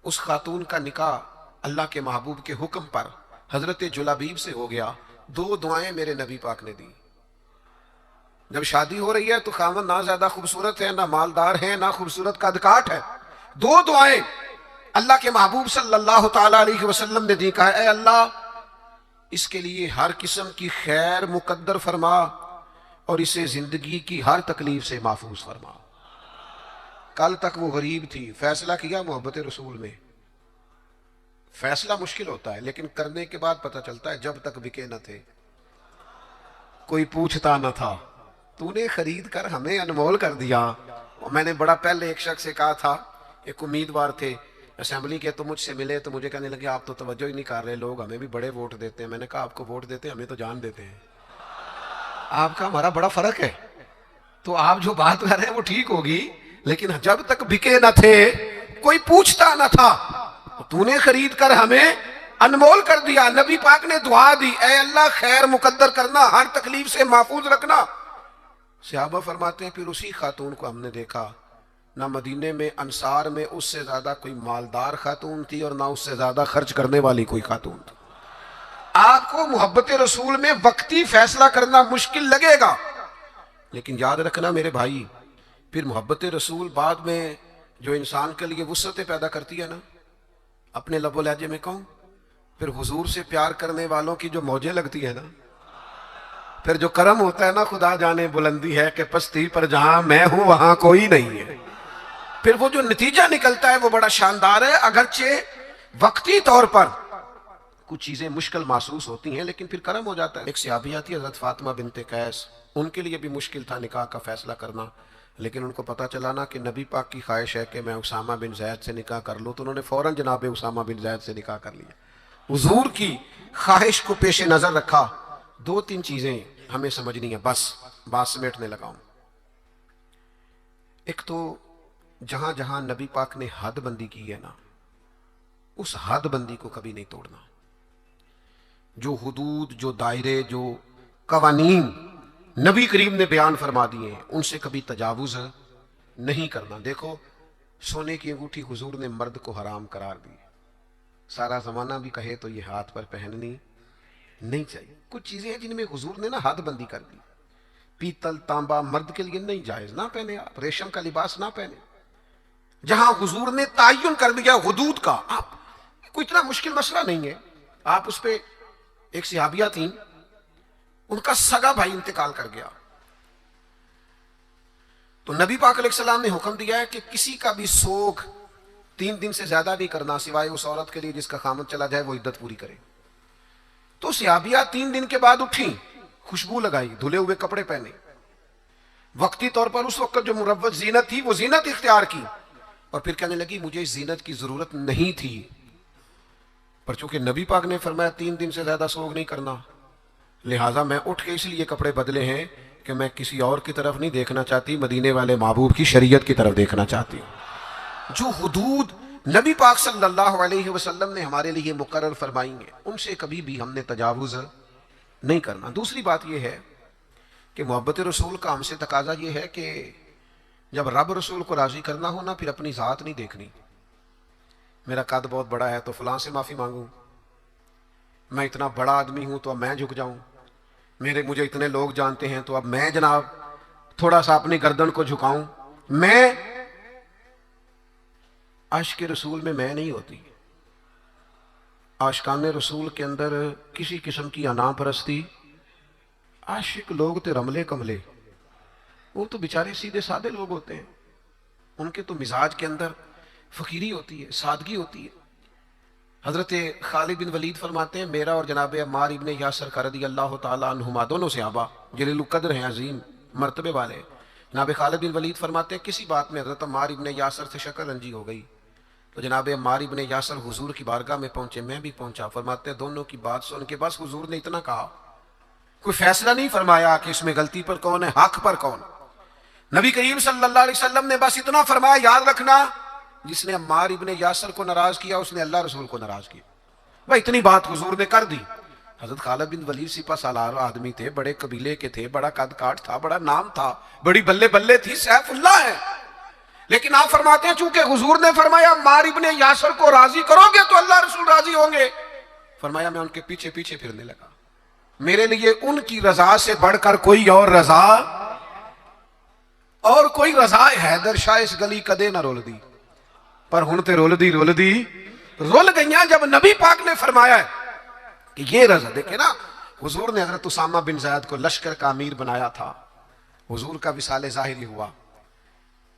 اس خاتون کا نکاح اللہ کے محبوب کے حکم پر حضرت جلابیب سے ہو گیا۔ دو دعائیں میرے نبی پاک نے دی۔ جب شادی ہو رہی ہے تو خاوند نہ زیادہ خوبصورت ہے، نہ مالدار ہے، نہ خوبصورت قد کاٹ ہے، دو دعائیں اللہ کے محبوب صلی اللہ تعالی علیہ وسلم نے دی، کہا اے اللہ اس کے لیے ہر قسم کی خیر مقدر فرما اور اسے زندگی کی ہر تکلیف سے محفوظ فرما۔ کل تک وہ غریب تھی، فیصلہ کیا محبت رسول میں۔ فیصلہ مشکل ہوتا ہے لیکن کرنے کے بعد پتہ چلتا ہے جب تک بکے نہ تھے کوئی پوچھتا نہ تھا، تو نے خرید کر ہمیں انمول کر دیا۔ میں نے بڑا پہلے ایک شخص سے کہا تھا، ایک امیدوار تھے اسمبلی کے، تو مجھ سے ملے تو مجھے کہنے لگے آپ تو توجہ ہی نہیں کر رہے، لوگ ہمیں بھی بڑے ووٹ دیتے ہیں۔ میں نے کہا آپ کو ووٹ دیتے ہیں، ہمیں تو جان دیتے ہیں، آپ کا ہمارا بڑا فرق ہے، تو آپ جو بات کر رہے ہیں وہ ٹھیک ہوگی، لیکن جب تک بکے نہ تھے کوئی پوچھتا نہ تھا تو نے خرید کر ہمیں انمول کر دیا۔ نبی پاک نے دعا دی اے اللہ خیر مقدر کرنا، ہر تکلیف سے محفوظ رکھنا۔ صحابہ فرماتے ہیں پھر اسی خاتون کو ہم نے دیکھا، نہ مدینے میں انصار میں اس سے زیادہ کوئی مالدار خاتون تھی اور نہ اس سے زیادہ خرچ کرنے والی کوئی خاتون تھی۔ آپ کو محبت رسول میں وقتی فیصلہ کرنا مشکل لگے گا، لیکن یاد رکھنا میرے بھائی، پھر محبت رسول بعد میں جو انسان کے لیے وسعتیں پیدا کرتی ہے نا، اپنے لب و لہجے میں کہوں پھر حضور سے پیار کرنے والوں کی جو موجیں لگتی ہے نا، پھر جو کرم ہوتا ہے نا، خدا جانے بلندی ہے کہ پستی پر جہاں میں ہوں وہاں کوئی نہیں ہے، پھر وہ جو نتیجہ نکلتا ہے وہ بڑا شاندار ہے۔ اگرچہ وقتی طور پر کچھ چیزیں مشکل محسوس ہوتی ہیں لیکن پھر کرم ہو جاتا ہے۔ ایک صحابیہ تھی حضرت فاطمہ بنت قیس، ان کے لیے بھی مشکل تھا نکاح کا فیصلہ کرنا، لیکن ان کو پتہ چلا نا کہ نبی پاک کی خواہش ہے کہ میں اسامہ بن زید سے نکاح کر لوں، تو انہوں نے فوراً جناب اسامہ بن زید سے نکاح کر لیا۔ حضور کی خواہش کو پیش نظر رکھا۔ دو تین چیزیں ہمیں سمجھنی ہیں، بس بات سمیٹنے لگا ہوں۔ ایک تو جہاں جہاں نبی پاک نے حد بندی کی ہے نا، اس حد بندی کو کبھی نہیں توڑنا۔ جو حدود، جو دائرے، جو قوانین نبی کریم نے بیان فرما دیے ہیں، ان سے کبھی تجاوز نہیں کرنا۔ دیکھو، سونے کی انگوٹھی حضور نے مرد کو حرام قرار دی، سارا زمانہ بھی کہے تو یہ ہاتھ پر پہننی نہیں چاہیے۔ کچھ چیزیں ہیں جن میں حضور نے نا حد بندی کر دی۔ پیتل تانبا مرد کے لیے نہیں جائز، نہ پہنے آپ، ریشم کا لباس نہ پہنے۔ جہاں حضور نے تعین کر دیا حدود کا، آپ کوئی اتنا مشکل مسئلہ نہیں ہے، آپ اس پہ۔ ایک صحابیہ تھیں، ان کا سگا بھائی انتقال کر گیا، تو نبی پاک علیہ السلام نے حکم دیا ہے کہ کسی کا بھی سوگ 3 دن سے زیادہ نہیں کرنا، سوائے اس عورت کے لیے جس کا خامد چلا جائے وہ عدت پوری کرے۔ تو صحابیہ 3 دن کے بعد اٹھیں، خوشبو لگائی، دھلے ہوئے کپڑے پہنے، وقتی طور پر اس وقت جو مروت زینت تھی وہ زینت اختیار کی، اور پھر کہنے لگی مجھے اس زینت کی ضرورت نہیں تھی، پر چونکہ نبی پاک نے فرمایا 3 دن سے زیادہ سوگ نہیں کرنا، لہٰذا میں اٹھ کے اس لیے کپڑے بدلے ہیں کہ میں کسی اور کی طرف نہیں دیکھنا چاہتی، مدینے والے محبوب کی شریعت کی طرف دیکھنا چاہتی ہوں۔ جو حدود نبی پاک صلی اللہ علیہ وسلم نے ہمارے لیے مقرر فرمائی ہیں، ان سے کبھی بھی ہم نے تجاوز نہیں کرنا۔ دوسری بات یہ ہے کہ محبت رسول کا ہم سے تقاضا یہ ہے کہ جب رب رسول کو راضی کرنا ہو نا، پھر اپنی ذات نہیں دیکھنی، میرا قد بہت بڑا ہے تو فلاں سے معافی مانگوں، میں اتنا بڑا آدمی ہوں تو اب میں جھک جاؤں، مجھے اتنے لوگ جانتے ہیں تو اب میں جناب تھوڑا سا اپنی گردن کو جھکاؤں۔ میں عاشق رسول میں نہیں ہوتی۔ عاشقان رسول کے اندر کسی قسم کی انا پرستی، عاشق لوگ تے رملے کملے، وہ تو بیچارے سیدھے سادے لوگ ہوتے ہیں، ان کے تو مزاج کے اندر فقیری ہوتی ہے، سادگی ہوتی ہے۔ حضرت خالد بن ولید فرماتے ہیں میرا اور جناب عمار ابن یاسر کا رضی اللہ تعالیٰ عنہما، دونوں صحابہ جلیل القدر ہیں، عظیم مرتبے والے، جناب خالد بن ولید فرماتے ہیں کسی بات میں حضرت عمار ابن یاسر سے شکل رنجی ہو گئی، تو جناب عمار ابن یاسر حضور کی بارگاہ میں پہنچے، میں بھی پہنچا، فرماتے ہیں دونوں کی بات سن کے بس حضور نے اتنا کہا، کوئی فیصلہ نہیں فرمایا کہ اس میں غلطی پر کون ہے، حق پر کون۔ نبی کریم صلی اللہ علیہ وسلم نے بس اتنا فرمایا، یاد رکھنا جس نے عمار ابن یاسر کو ناراض کیا اس نے اللہ رسول کو ناراض کیا۔ بھائی اتنی بات حضور نے کر دی۔ حضرت خالد بن ولید سپہ سالار آدمی تھے، بڑے قبیلے کے تھے، بڑا قد کاٹ تھا، بڑا نام تھا، بڑی بلے بلے تھی، سیف اللہ ہے، لیکن آپ فرماتے ہیں چونکہ حضور نے فرمایا عمار ابن یاسر کو راضی کرو گے تو اللہ رسول راضی ہوں گے، فرمایا میں ان کے پیچھے پیچھے پھرنے لگا، میرے لیے ان کی رضا سے بڑھ کر کوئی اور رضا، اور کوئی رضا حیدر شاہ اس گلی کدے نہ رول دی، پر ہن تے رول دی رول گئیاں۔ جب نبی پاک نے فرمایا ہے کہ یہ رضا، دیکھیں نا حضور نے حضرت اسامہ بن زید کو لشکر کا امیر بنایا تھا، حضور کا وصال ظاہری ہوا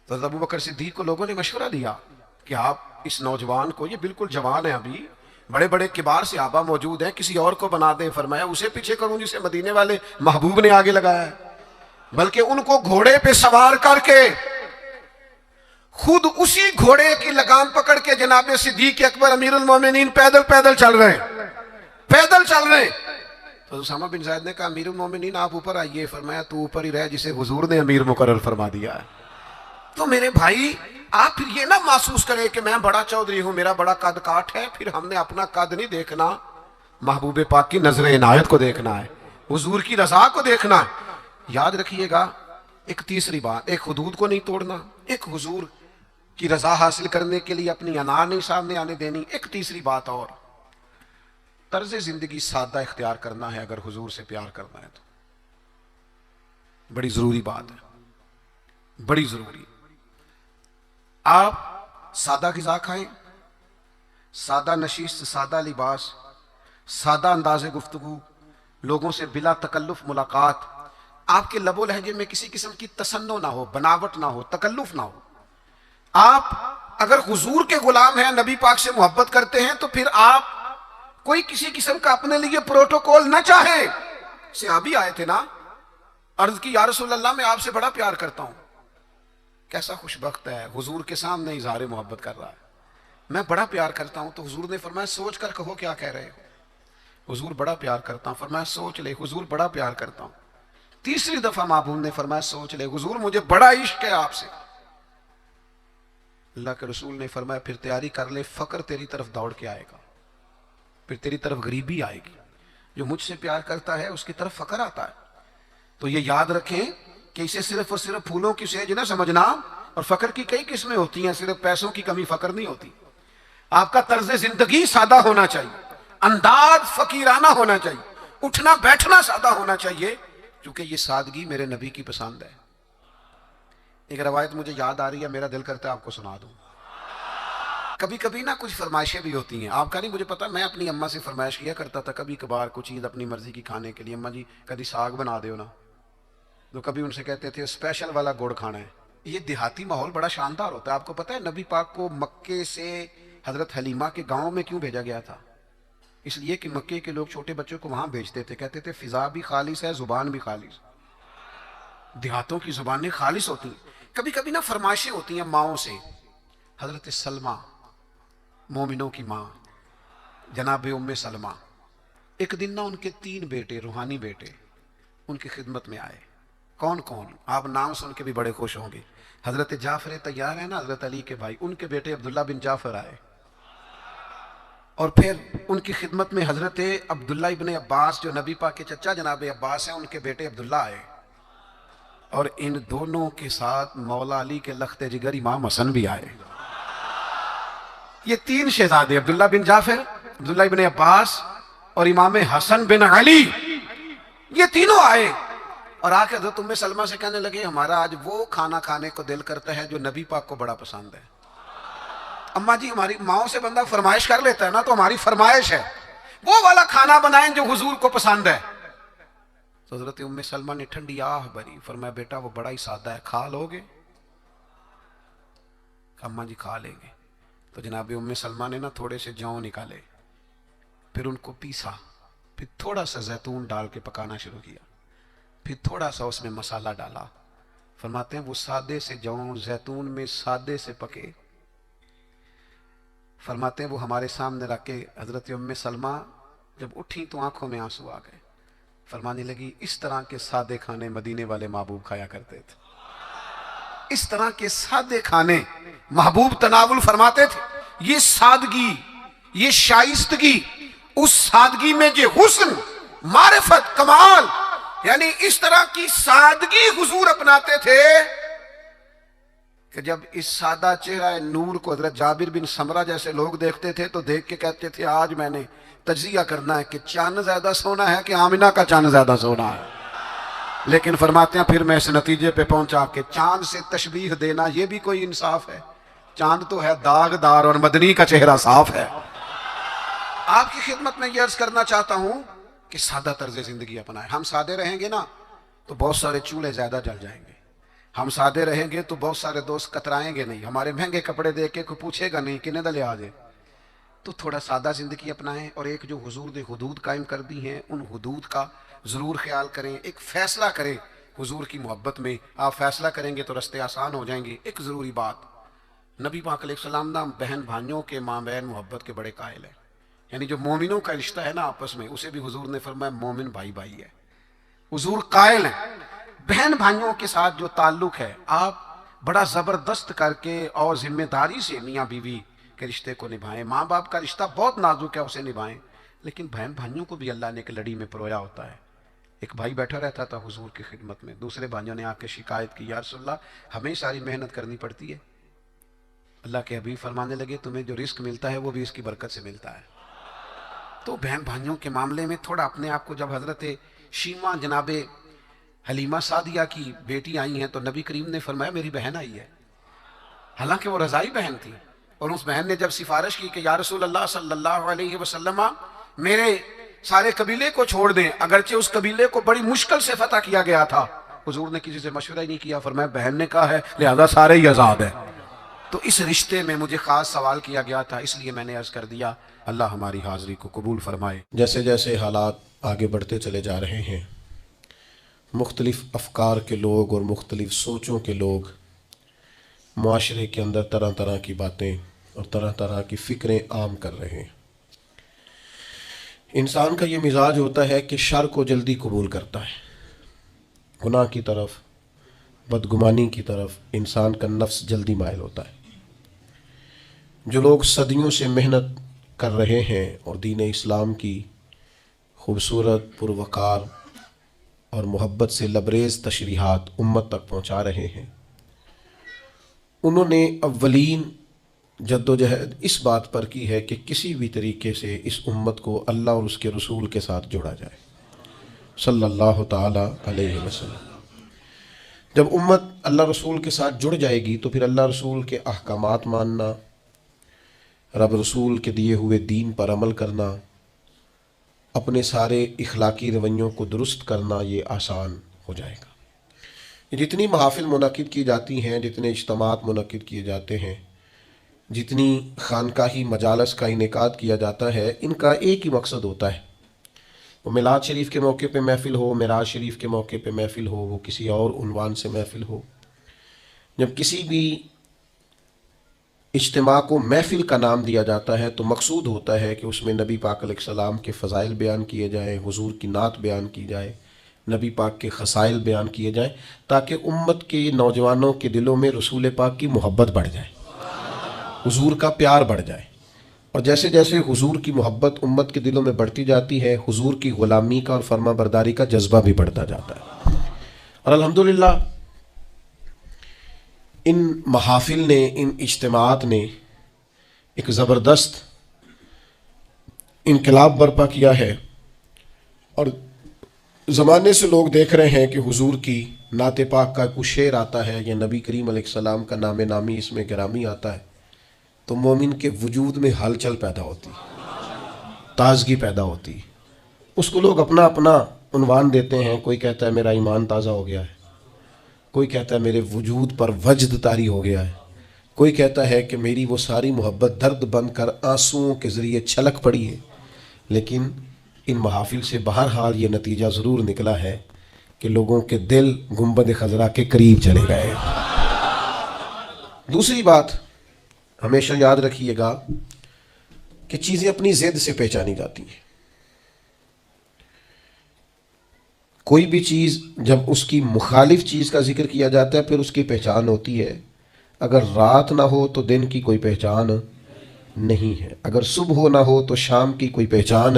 تو حضرت ابو بکر صدیق کو لوگوں نے مشورہ دیا کہ آپ اس نوجوان کو، یہ بالکل جوان ہے ابھی، بڑے بڑے کبار صحابہ موجود ہیں، کسی اور کو بنا دیں، فرمایا اسے پیچھے کروں جسے مدینے والے محبوب نے آگے لگایا ہے، بلکہ ان کو گھوڑے پہ سوار کر کے خود اسی گھوڑے کی لگام پکڑ کے جناب صدیق اکبر امیر المومنین پیدل چل رہے ہیں۔ تو اسامہ بن زید نے کہا امیر المومنین آپ اوپر آئیے، فرمایا تو اوپر ہی رہ جسے حضور نے امیر مقرر فرما دیا ہے۔ تو میرے بھائی آپ پھر یہ نہ محسوس کریں کہ میں بڑا چودھری ہوں، میرا بڑا قد کاٹ ہے، پھر ہم نے اپنا قد نہیں دیکھنا، محبوب پاک کی نظر عنایت کو دیکھنا ہے، حضور کی رضا کو دیکھنا ہے۔ یاد رکھیے گا ایک تیسری بات، ایک حدود کو نہیں توڑنا، ایک حضور کی رضا حاصل کرنے کے لیے اپنی انا نہیں سامنے آنے دینی، ایک تیسری بات اور، طرز زندگی سادہ اختیار کرنا ہے اگر حضور سے پیار کرنا ہے تو، بڑی ضروری بات ہے، بڑی ضروری۔ آپ سادہ غذا کھائیں، سادہ نشست، سادہ لباس، سادہ انداز گفتگو، لوگوں سے بلا تکلف ملاقات، آپ کے لب و لہجے میں کسی قسم کی تصنع نہ ہو، بناوٹ نہ ہو، تکلف نہ ہو۔ آپ اگر حضور کے غلام ہیں، نبی پاک سے محبت کرتے ہیں، تو پھر آپ کوئی کسی قسم کا اپنے لیے پروٹوکول نہ چاہیں۔ صحابی آئے تھے نا، عرض کی یا رسول اللہ میں آپ سے بڑا پیار کرتا ہوں۔ کیسا خوش بخت ہے، حضور کے سامنے اظہار محبت کر رہا ہے، میں بڑا پیار کرتا ہوں۔ تو حضور نے فرمایا سوچ کر کہو کیا کہہ رہے ہو۔ حضور بڑا پیار کرتا ہوں، فرمایا سوچ لے، حضور بڑا پیار کرتا ہوں۔ تیسری دفعہ محبوب نے فرمایا سوچ لے، حضور مجھے بڑا عشق ہے آپ سے۔ اللہ کے رسول نے فرمایا پھر تیاری کر لے، فقر تیری طرف دوڑ کے آئے گا، پھر تیری طرف غریبی آئے گی۔ جو مجھ سے پیار کرتا ہے اس کی طرف فقر آتا ہے۔ تو یہ یاد رکھیں کہ اسے صرف اور صرف پھولوں کی سیج نہ سمجھنا، اور فقر کی کئی قسمیں ہوتی ہیں، صرف پیسوں کی کمی فقر نہیں ہوتی۔ آپ کا طرز زندگی سادہ ہونا چاہیے، انداز فقیرانہ ہونا چاہیے، اٹھنا بیٹھنا سادہ ہونا چاہیے، کیونکہ یہ سادگی میرے نبی کی پسند ہے۔ ایک روایت مجھے یاد آ رہی ہے، میرا دل کرتا ہے آپ کو سنا دوں۔ کبھی کبھی نا کچھ فرمائشیں بھی ہوتی ہیں، آپ کا نہیں مجھے پتا، میں اپنی اماں سے فرمائش کیا کرتا تھا کبھی کبھار کچھ چیز اپنی مرضی کی کھانے کے لیے، اماں جی کبھی ساگ بنا دیو نا، تو کبھی ان سے کہتے تھے اسپیشل والا گڑ کھانا ہے۔ یہ دیہاتی ماحول بڑا شاندار ہوتا ہے۔ آپ کو پتا ہے نبی پاک کو مکے سے حضرت حلیمہ کے گاؤں میں کیوں بھیجا گیا تھا؟ اس لیے کہ مکے کے لوگ چھوٹے بچوں کو وہاں بھیجتے تھے، کہتے تھے فضا بھی خالص ہے، زبان بھی خالص۔ دیہاتوں کی زبانیں خالص ہوتی ہیں۔ کبھی کبھی نا فرمائشیں ہوتی ہیں ماؤں سے۔ حضرت سلمہ مومنوں کی ماں، جناب ام سلمہ، ایک دن نا ان کے 3 بیٹے، روحانی بیٹے، ان کی خدمت میں آئے۔ کون کون؟ آپ نام سن کے بھی بڑے خوش ہوں گے۔ حضرت جعفر طیار ہے نا، حضرت علی کے بھائی، ان کے بیٹے عبداللہ بن جعفر آئے، اور پھر ان کی خدمت میں حضرت عبداللہ ابن عباس جو نبی پاک کے چچا جناب عباس ہیں، ان کے بیٹے عبداللہ آئے، اور ان دونوں کے ساتھ مولا علی کے لخت جگر امام حسن بھی آئے۔ یہ 3 شہزادے، عبداللہ بن جعفر، عبداللہ ابن عباس اور امام حسن بن علی، یہ تینوں آئے اور آ کے حضرت ام سلمہ سے کہنے لگے ہمارا آج وہ کھانا کھانے کو دل کرتا ہے جو نبی پاک کو بڑا پسند ہے۔ اماں جی ہماری ماؤں سے بندہ فرمائش کر لیتا ہے نا، تو ہماری فرمائش ہے وہ والا کھانا بنائیں جو حضور کو پسند ہے۔ تو حضرت ام سلمہ نے ٹھنڈی آہ بھری، فرمایا بیٹا وہ بڑا ہی سادہ ہے، کھا لو گے؟ اماں جی کھا لیں گے۔ تو جناب ام سلمہ نے نا تھوڑے سے جوں نکالے، پھر ان کو پیسا، پھر تھوڑا سا زیتون ڈال کے پکانا شروع کیا، پھر تھوڑا سا اس میں مسالہ ڈالا۔ فرماتے ہیں وہ سادے سے جوں زیتون میں سادے سے پکے۔ فرماتے ہیں وہ ہمارے سامنے رکھ کے حضرت ام سلمہ جب اٹھی تو آنکھوں میں آنسو آ گئے، فرمانے لگی اس طرح کے سادے کھانے مدینے والے محبوب کھایا کرتے تھے، اس طرح کے سادے کھانے محبوب تناول فرماتے تھے۔ یہ سادگی، یہ شائستگی، اس سادگی میں جو حسن، معرفت، کمال، یعنی اس طرح کی سادگی حضور اپناتے تھے کہ جب اس سادہ چہرہ نور کو حضرت جابر بن سمرہ جیسے لوگ دیکھتے تھے تو دیکھ کے کہتے تھے آج میں نے تجزیہ کرنا ہے کہ چاند زیادہ سونا ہے کہ آمنہ کا چاند زیادہ سونا ہے۔ لیکن فرماتے ہیں پھر میں اس نتیجے پہ پہنچا کہ چاند سے تشبیہ دینا یہ بھی کوئی انصاف ہے؟ چاند تو ہے داغدار اور مدنی کا چہرہ صاف ہے۔ آپ کی خدمت میں یہ عرض کرنا چاہتا ہوں کہ سادہ طرز زندگی اپنائیں۔ ہم سادے رہیں گے نا تو بہت سارے چولہے زیادہ جل جائیں گے، ہم سادے رہیں گے تو بہت سارے دوست کترائیں گے نہیں، ہمارے مہنگے کپڑے دیکھ کے کوئی پوچھے گا نہیں کنے دا لے آجے۔ تو تھوڑا سادہ زندگی اپنائیں، اور ایک جو حضور نے حدود قائم کر دی ہیں ان حدود کا ضرور خیال کریں۔ ایک فیصلہ کریں حضور کی محبت میں، آپ فیصلہ کریں گے تو رستے آسان ہو جائیں گے۔ ایک ضروری بات، نبی پاک علیہ السلام نا بہن بھائیوں کے مابین محبت کے بڑے قائل ہیں، یعنی جو مومنوں کا رشتہ ہے نا آپس میں، اسے بھی حضور نے فرمایا مومن بھائی بھائی ہے۔ حضور قائل ہیں بہن بھائیوں کے ساتھ جو تعلق ہے آپ بڑا زبردست کر کے اور ذمہ داری سے میاں بیوی کے رشتے کو نبھائیں۔ ماں باپ کا رشتہ بہت نازک ہے، اسے نبھائیں، لیکن بہن بھائیوں کو بھی اللہ نے ایک لڑی میں پرویا ہوتا ہے۔ ایک بھائی بیٹھا رہتا تھا حضور کی خدمت میں، دوسرے بھائیوں نے آ کے شکایت کی یا رسول اللہ ہمیں ساری محنت کرنی پڑتی ہے۔ اللہ کے حبیب فرمانے لگے تمہیں جو رزق ملتا ہے وہ بھی اس کی برکت سے ملتا ہے۔ تو بہن بھائیوں کے معاملے میں تھوڑا اپنے آپ کو، جب حضرت شیمہ جناب حلیمہ سعدیہ کی بیٹی آئی ہیں تو نبی کریم نے فرمایا میری بہن آئی ہے، حالانکہ وہ رضائی بہن تھی، اور اس بہن نے جب سفارش کی کہ یا رسول اللہ صلی اللہ علیہ وسلم میرے سارے قبیلے کو چھوڑ دیں، اگرچہ اس قبیلے کو بڑی مشکل سے فتح کیا گیا تھا، حضور نے کسی سے مشورہ ہی نہیں کیا، فرمایا بہن نے کہا ہے لہذا سارے ہی آزاد ہیں۔ تو اس رشتے میں مجھے خاص سوال کیا گیا تھا، اس لیے میں نے عرض کر دیا۔ اللہ ہماری حاضری کو قبول فرمائے۔ جیسے جیسے حالات آگے بڑھتے چلے جا رہے ہیں، مختلف افکار کے لوگ اور مختلف سوچوں کے لوگ معاشرے کے اندر طرح طرح کی باتیں اور طرح طرح کی فکریں عام کر رہے ہیں۔ انسان کا یہ مزاج ہوتا ہے کہ شر کو جلدی قبول کرتا ہے، گناہ کی طرف، بدگمانی کی طرف انسان کا نفس جلدی مائل ہوتا ہے۔ جو لوگ صدیوں سے محنت کر رہے ہیں اور دین اسلام کی خوبصورت، پروقار اور محبت سے لبریز تشریحات امت تک پہنچا رہے ہیں، انہوں نے اولین جد و جہد اس بات پر کی ہے کہ کسی بھی طریقے سے اس امت کو اللہ اور اس کے رسول کے ساتھ جوڑا جائے صلی اللہ تعالی علیہ وسلم۔ جب امت اللہ رسول کے ساتھ جڑ جائے گی تو پھر اللہ رسول کے احکامات ماننا، رب رسول کے دیے ہوئے دین پر عمل کرنا، اپنے سارے اخلاقی رویوں کو درست کرنا یہ آسان ہو جائے گا۔ جتنی محافل منعقد کی جاتی ہیں، جتنے اجتماعات منعقد کیے جاتے ہیں، جتنی خانقاہی مجالس کا انعقاد کیا جاتا ہے، ان کا ایک ہی مقصد ہوتا ہے، وہ میلاد شریف کے موقع پہ محفل ہو، معراج شریف کے موقع پہ محفل ہو، وہ کسی اور عنوان سے محفل ہو۔ جب کسی بھی اجتماع کو محفل کا نام دیا جاتا ہے تو مقصود ہوتا ہے کہ اس میں نبی پاک علیہ السلام کے فضائل بیان کیے جائیں، حضور کی نعت بیان کی جائے، نبی پاک کے خصائل بیان کیے جائیں، تاکہ امت کے نوجوانوں کے دلوں میں رسول پاک کی محبت بڑھ جائے، حضور کا پیار بڑھ جائے۔ اور جیسے جیسے حضور کی محبت امت کے دلوں میں بڑھتی جاتی ہے، حضور کی غلامی کا اور فرما برداری کا جذبہ بھی بڑھتا جاتا ہے۔ اور الحمدللہ ان محافل نے، ان اجتماعات نے ایک زبردست انقلاب برپا کیا ہے، اور زمانے سے لوگ دیکھ رہے ہیں کہ حضور کی نعت پاک کا کوئی شعر آتا ہے یا نبی کریم علیہ السلام کا نام نامی اس میں گرامی آتا ہے تو مومن کے وجود میں ہلچل پیدا ہوتی، تازگی پیدا ہوتی۔ اس کو لوگ اپنا اپنا عنوان دیتے ہیں، کوئی کہتا ہے میرا ایمان تازہ ہو گیا ہے، کوئی کہتا ہے میرے وجود پر وجد طاری ہو گیا ہے، کوئی کہتا ہے کہ میری وہ ساری محبت درد بن کر آنسوؤں کے ذریعے چھلک پڑی ہے۔ لیکن ان محافل سے بہرحال یہ نتیجہ ضرور نکلا ہے کہ لوگوں کے دل گنبد خضرا کے قریب چلے گئے۔ دوسری بات ہمیشہ یاد رکھیے گا کہ چیزیں اپنی ضد سے پہچانی جاتی ہیں۔ کوئی بھی چیز جب اس کی مخالف چیز کا ذکر کیا جاتا ہے پھر اس کی پہچان ہوتی ہے۔ اگر رات نہ ہو تو دن کی کوئی پہچان نہیں ہے، اگر صبح نہ ہو تو شام کی کوئی پہچان،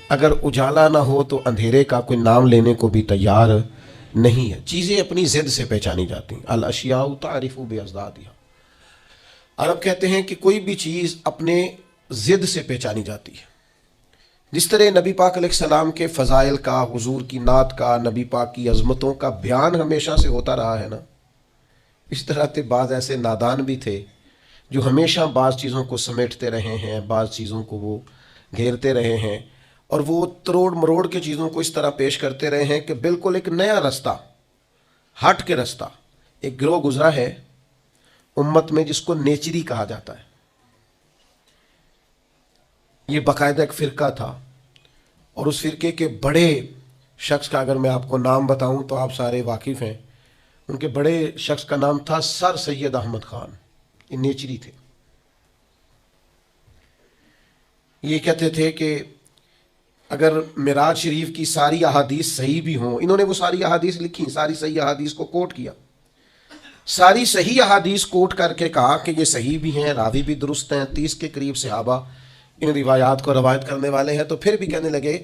اگر اجالا نہ ہو تو اندھیرے کا کوئی نام لینے کو بھی تیار نہیں ہے۔ چیزیں اپنی ضد سے پہچانی جاتی ہیں۔ الاشیاء تعرف باضدادها۔ عرب کہتے ہیں کہ کوئی بھی چیز اپنے ضد سے پہچانی جاتی ہے۔ جس طرح نبی پاک علیہ السلام کے فضائل کا، حضور کی نعت کا، نبی پاک کی عظمتوں کا بیان ہمیشہ سے ہوتا رہا ہے نا، اس طرح کے بعض ایسے نادان بھی تھے جو ہمیشہ بعض چیزوں کو سمیٹتے رہے ہیں، بعض چیزوں کو وہ گھیرتے رہے ہیں، اور وہ تروڑ مروڑ کے چیزوں کو اس طرح پیش کرتے رہے ہیں کہ بالکل ایک نیا رستہ، ہٹ کے رستہ۔ ایک گروہ گزرا ہے امت میں جس کو نیچری کہا جاتا ہے، یہ باقاعدہ ایک فرقہ تھا، اور اس فرقے کے بڑے شخص کا اگر میں آپ کو نام بتاؤں تو آپ سارے واقف ہیں۔ ان کے بڑے شخص کا نام تھا سر سید احمد خان، یہ نیچری تھے۔ یہ کہتے تھے کہ اگر معراج شریف کی ساری احادیث صحیح بھی ہوں، انہوں نے وہ ساری احادیث لکھی، ساری صحیح احادیث کو کوٹ کیا، ساری صحیح احادیث کوٹ کر کے کہا کہ یہ صحیح بھی ہیں، راوی بھی درست ہیں، 30 کے قریب صحابہ ان روایات کو روایت کرنے والے ہیں۔ تو پھر بھی کہنے لگے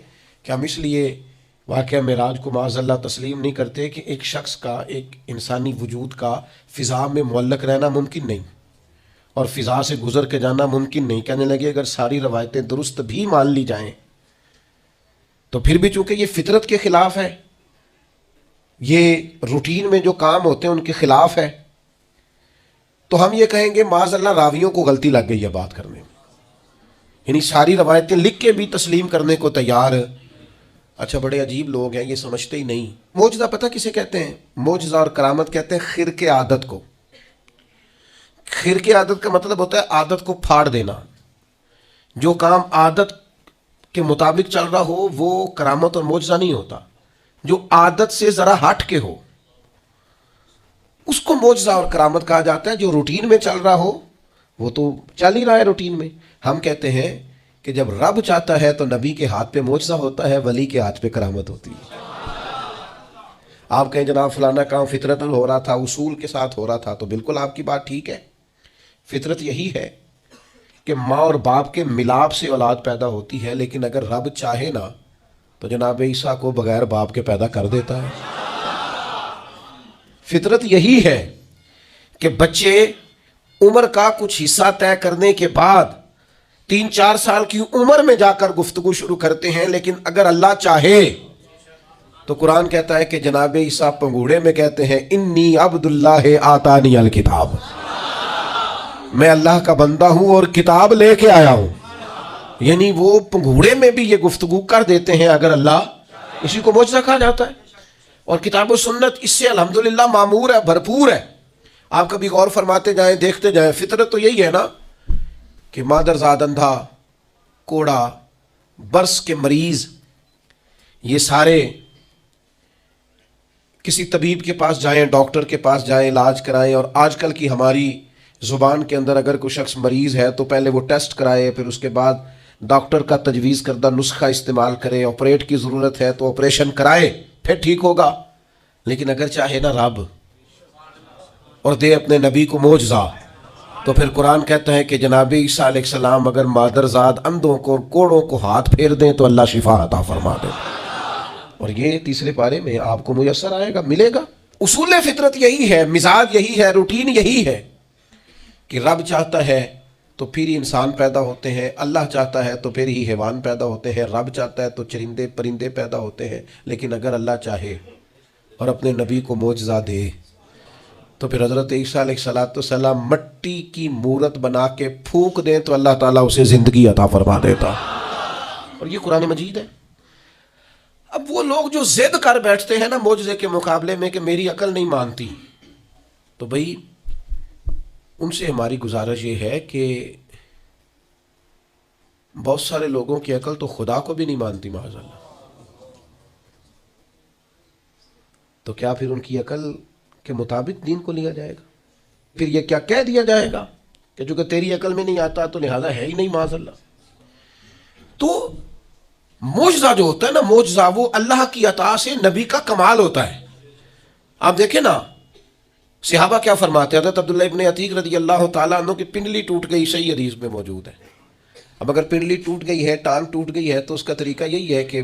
کہ ہم اس لیے واقعہ معراج کو معاذ اللہ تسلیم نہیں کرتے کہ ایک شخص کا، ایک انسانی وجود کا فضا میں معلق رہنا ممکن نہیں، اور فضا سے گزر کے جانا ممکن نہیں۔ کہنے لگے اگر ساری روایتیں درست بھی مان لی جائیں تو پھر بھی چونکہ یہ فطرت کے خلاف ہے، یہ روٹین میں جو کام ہوتے ہیں ان کے خلاف ہے، تو ہم یہ کہیں گے معاذ اللہ راویوں کو غلطی لگ گئی ہے بات کرنے میں۔ یعنی ساری روایتیں لکھ کے بھی تسلیم کرنے کو تیار. اچھا بڑے عجیب لوگ ہیں، یہ سمجھتے ہی نہیں. معجزہ پتہ کسے کہتے ہیں؟ معجزہ اور کرامت کہتے ہیں خرق عادت کو. خرق عادت کا مطلب ہوتا ہے عادت کو پھاڑ دینا. جو کام عادت کے مطابق چل رہا ہو وہ کرامت اور معجزہ نہیں ہوتا. جو عادت سے ذرا ہٹ کے ہو اس کو معجزہ اور کرامت کہا جاتا ہے. جو روٹین میں چل رہا ہو وہ تو چل ہی رہا ہے روٹین میں. ہم کہتے ہیں کہ جب رب چاہتا ہے تو نبی کے ہاتھ پہ معجزہ ہوتا ہے، ولی کے ہاتھ پہ کرامت ہوتی ہے. آپ کہیں جناب فلانا کام فطرت ہو رہا تھا، اصول کے ساتھ ہو رہا تھا، تو بالکل آپ کی بات ٹھیک ہے. فطرت یہی ہے کہ ماں اور باپ کے ملاپ سے اولاد پیدا ہوتی ہے، لیکن اگر رب چاہے نا تو جناب عیسیٰ کو بغیر باپ کے پیدا کر دیتا ہے. فطرت یہی ہے کہ بچے عمر کا کچھ حصہ طے کرنے کے بعد 3-4 سال کی عمر میں جا کر گفتگو شروع کرتے ہیں، لیکن اگر اللہ چاہے تو قرآن کہتا ہے کہ جناب عیسیٰ پنگوڑے میں کہتے ہیں انی عبد اللہ آتانی الکتاب، میں اللہ کا بندہ ہوں اور کتاب لے کے آیا ہوں. یعنی وہ پنگوڑے میں بھی یہ گفتگو کر دیتے ہیں اگر اللہ. اسی کو معجزہ کہا جاتا ہے. اور کتاب و سنت اس سے الحمدللہ معمور ہے، بھرپور ہے. آپ کبھی غور فرماتے جائیں، دیکھتے جائیں. فطرت تو یہی ہے نا کہ مادرزاد اندھا، کوڑا، برس کے مریض، یہ سارے کسی طبیب کے پاس جائیں، ڈاکٹر کے پاس جائیں، علاج کرائیں. اور آج کل کی ہماری زبان کے اندر اگر کوئی شخص مریض ہے تو پہلے وہ ٹیسٹ کرائے، پھر اس کے بعد ڈاکٹر کا تجویز کردہ نسخہ استعمال کرے. آپریٹ کی ضرورت ہے تو آپریشن کرائے، پھر ٹھیک ہوگا. لیکن اگر چاہے نا رب اور دے اپنے نبی کو معجزہ، تو پھر قرآن کہتا ہے کہ جناب عیسیٰ علیہ السلام اگر مادرزاد اندھوں کو کوڑوں کو ہاتھ پھیر دیں تو اللہ شفا عطا فرما دے. اور یہ تیسرے پارے میں آپ کو میسر آئے گا، ملے گا. اصول فطرت یہی ہے، مزاج یہی ہے، روٹین یہی ہے کہ رب چاہتا ہے تو پھر ہی انسان پیدا ہوتے ہیں، اللہ چاہتا ہے تو پھر ہی حیوان پیدا ہوتے ہیں، رب چاہتا ہے تو چرندے پرندے پیدا ہوتے ہیں. لیکن اگر اللہ چاہے اور اپنے نبی کو معجزہ دے تو پھر حضرت عیسیٰ علیہ السلام مٹی کی مورت بنا کے پھونک دیں تو اللہ تعالیٰ اسے زندگی عطا فرما دیتا. اور یہ قرآن مجید ہے. اب وہ لوگ جو ضد کر بیٹھتے ہیں نا معجزے کے مقابلے میں کہ میری عقل نہیں مانتی، تو بھئی ان سے ہماری گزارش یہ ہے کہ بہت سارے لوگوں کی عقل تو خدا کو بھی نہیں مانتی معاذ اللہ. تو کیا پھر ان کی عقل کے مطابق دین کو لیا جائے گا؟ پھر یہ کیا کہہ دیا جائے گا کہ چونکہ تیری عقل میں نہیں آتا تو لہذا ہے ہی نہیں معاذ اللہ. تو معجزہ جو ہوتا ہے نا، معجزہ وہ اللہ کی عطا سے نبی کا کمال ہوتا ہے. آپ دیکھیں نا صحابہ کیا فرماتے ہیں. حضرت عبداللہ ابن عتیق رضی اللہ تعالیٰ عنہ کی پنڈلی ٹوٹ گئی، صحیح حدیث میں موجود ہے. اب اگر پنڈلی ٹوٹ گئی ہے، ٹانگ ٹوٹ گئی ہے، تو اس کا طریقہ یہی ہے کہ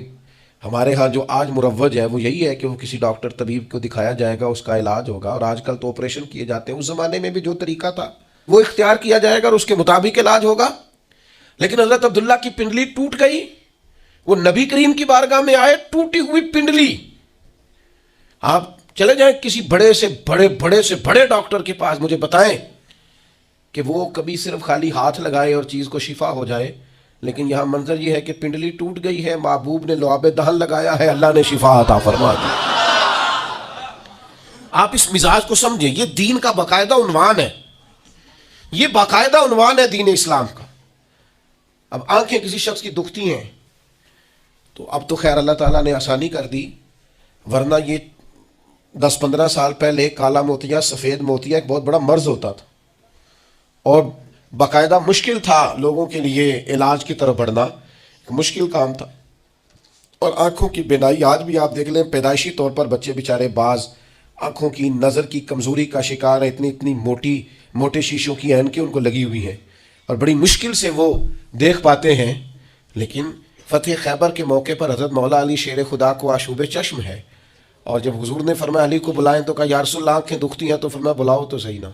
ہمارے ہاں جو آج مروج ہے وہ یہی ہے کہ وہ کسی ڈاکٹر طبیب کو دکھایا جائے گا، اس کا علاج ہوگا. اور آج کل تو آپریشن کیے جاتے ہیں. اس زمانے میں بھی جو طریقہ تھا وہ اختیار کیا جائے گا اور اس کے مطابق علاج ہوگا. لیکن حضرت عبداللہ کی پنڈلی ٹوٹ گئی، وہ نبی کریم کی بارگاہ میں آئے، ٹوٹی ہوئی پنڈلی. آپ چلے جائیں کسی بڑے سے بڑے ڈاکٹر کے پاس، مجھے بتائیں کہ وہ کبھی صرف خالی ہاتھ لگائے اور چیز کو شفا ہو جائے. لیکن یہاں منظر یہ ہے کہ پنڈلی ٹوٹ گئی ہے، محبوب نے لعاب دہن لگایا ہے، اللہ نے شفا عطا فرما دی. آپ اس مزاج کو سمجھیں، یہ دین کا باقاعدہ عنوان ہے، یہ باقاعدہ عنوان ہے دین اسلام کا. اب آنکھیں کسی شخص کی دکھتی ہیں تو اب تو خیر اللہ تعالیٰ نے آسانی کر دی، ورنہ یہ 10-15 سال پہلے کالا موتیا، سفید موتیا ایک بہت بڑا مرض ہوتا تھا اور باقاعدہ مشکل تھا لوگوں کے لیے علاج کی طرف بڑھنا، ایک مشکل کام تھا. اور آنکھوں کی بینائی آج بھی آپ دیکھ لیں، پیدائشی طور پر بچے بیچارے بعض آنکھوں کی نظر کی کمزوری کا شکار ہیں، اتنی موٹے شیشوں کی اینکیں ان کو لگی ہوئی ہیں اور بڑی مشکل سے وہ دیکھ پاتے ہیں. لیکن فتح خیبر کے موقع پر حضرت مولا علی شیر خدا کو آشوب چشم ہے، اور جب حضور نے فرمایا علی کو بلائیں تو کہا یا رسول اللہ آنکھیں دکھتی ہیں، تو فرمایا بلاؤ تو صحیح نا.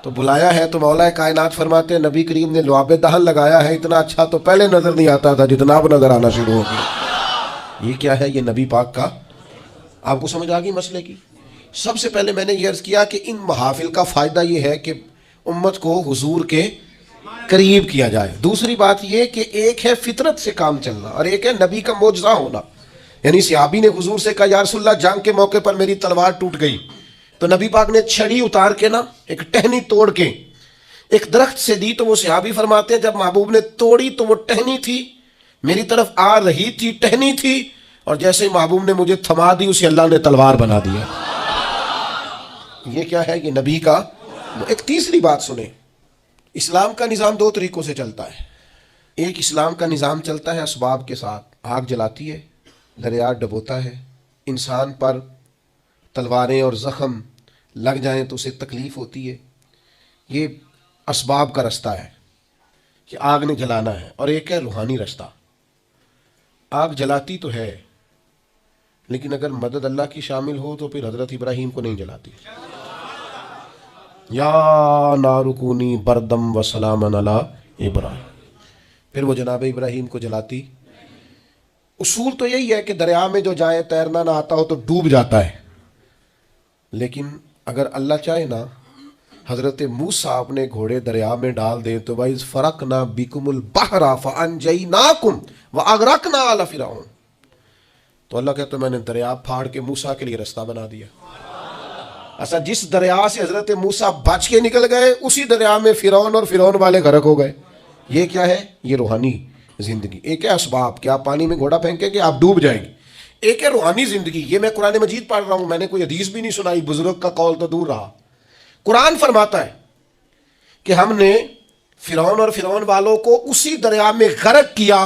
تو بلایا ہے تو مولا کائنات فرماتے ہیں نبی کریم نے لعاب دہن لگایا ہے، اتنا اچھا تو پہلے نظر نہیں آتا تھا جتنا اب نظر آنا شروع ہو گیا. یہ کیا ہے؟ یہ نبی پاک کا. آپ کو سمجھ آ گئی مسئلے کی؟ سب سے پہلے میں نے یہ عرض کیا کہ ان محافل کا فائدہ یہ ہے کہ امت کو حضور کے قریب کیا جائے. دوسری بات یہ کہ ایک ہے فطرت سے کام چلنا اور ایک ہے نبی کا معجزہ ہونا. یعنی صحابی نے حضور سے کہا یا رسول اللہ جنگ کے موقع پر میری تلوار ٹوٹ گئی, تو نبی پاک نے چھڑی اتار کے نا ایک ٹہنی توڑ کے ایک درخت سے دی. تو وہ صحابی فرماتے ہیں جب محبوب نے توڑی تو وہ ٹہنی تھی میری طرف آ رہی تھی, ٹہنی تھی, اور جیسے ہی محبوب نے مجھے تھما دی اسے اللہ نے تلوار بنا دیا. یہ کیا ہے؟ یہ نبی کا. ایک تیسری بات سنیں, اسلام کا نظام دو طریقوں سے چلتا ہے. ایک اسلام کا نظام چلتا ہے اسباب کے ساتھ, آگ جلاتی ہے, دریا ڈبوتا ہے, انسان پر تلواریں اور زخم لگ جائیں تو اسے تکلیف ہوتی ہے. یہ اسباب کا رستہ ہے کہ آگ نے جلانا ہے. اور ایک ہے روحانی رستہ. آگ جلاتی تو ہے لیکن اگر مدد اللہ کی شامل ہو تو پھر حضرت ابراہیم کو نہیں جلاتی. یا نارکونی بردم و سلام علی ابراہیم, پھر وہ جناب ابراہیم کو جلاتی. اصول تو یہی ہے کہ دریا میں جو جائے تیرنا نہ آتا ہو تو ڈوب جاتا ہے, لیکن اگر اللہ چاہے نا حضرت موسیٰ اپنے گھوڑے دریا میں ڈال دے تو وَإِذْ فَرَقْنَا بِكُمُ الْبَحْرَ فَأَنْجَيْنَاكُمْ وَأَغْرَقْنَا آلَ فِرْعَوْنَ, تو اللہ کہتا ہے میں نے دریا پھاڑ کے موسیٰ کے لیے رستہ بنا دیا. ایسا جس دریا سے حضرت موسیٰ بچ کے نکل گئے اسی دریا میں فرعون اور فرعون والے غرق ہو گئے. یہ کیا ہے؟ یہ روحانی زندگی. ایک ہے اسباب کہ آپ پانی میں گھوڑا پھینکیں کہ آپ ڈوب جائیں گے. ایک ہے روحانی زندگی. یہ میں قرآن مجید پڑھ رہا ہوں, میں نے کوئی حدیث بھی نہیں سنائی, بزرگ کا قول تو دور رہا. قرآن فرماتا ہے کہ ہم نے فرعون اور فرعون والوں کو اسی دریا میں غرق کیا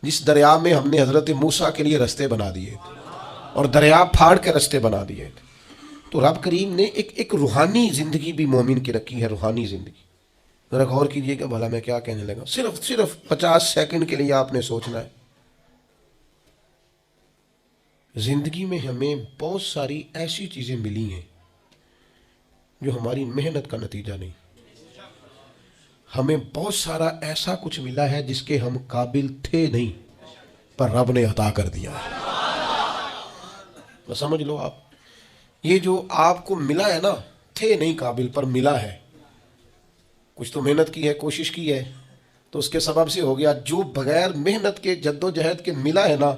جس دریا میں ہم نے حضرت موسیٰ کے لیے رستے بنا دیے تھے اور دریا پھاڑ کے رستے بنا دیے تھے. تو رب کریم نے ایک روحانی زندگی بھی مومن کی رکھی ہے. روحانی زندگی ذرا غور کیجئے کہ بھلا میں کیا کہنے لگا. صرف 50 سیکنڈ کے لیے آپ نے سوچنا ہے. زندگی میں ہمیں بہت ساری ایسی چیزیں ملی ہیں جو ہماری محنت کا نتیجہ نہیں. ہمیں بہت سارا ایسا کچھ ملا ہے جس کے ہم قابل تھے نہیں پر رب نے عطا کر دیا ہے. تو سمجھ لو آپ, یہ جو آپ کو ملا ہے نا, تھے نہیں قابل پر ملا ہے. کچھ تو محنت کی ہے, کوشش کی ہے, تو اس کے سبب سے ہو گیا. جو بغیر محنت کے جد و جہد کے ملا ہے نا,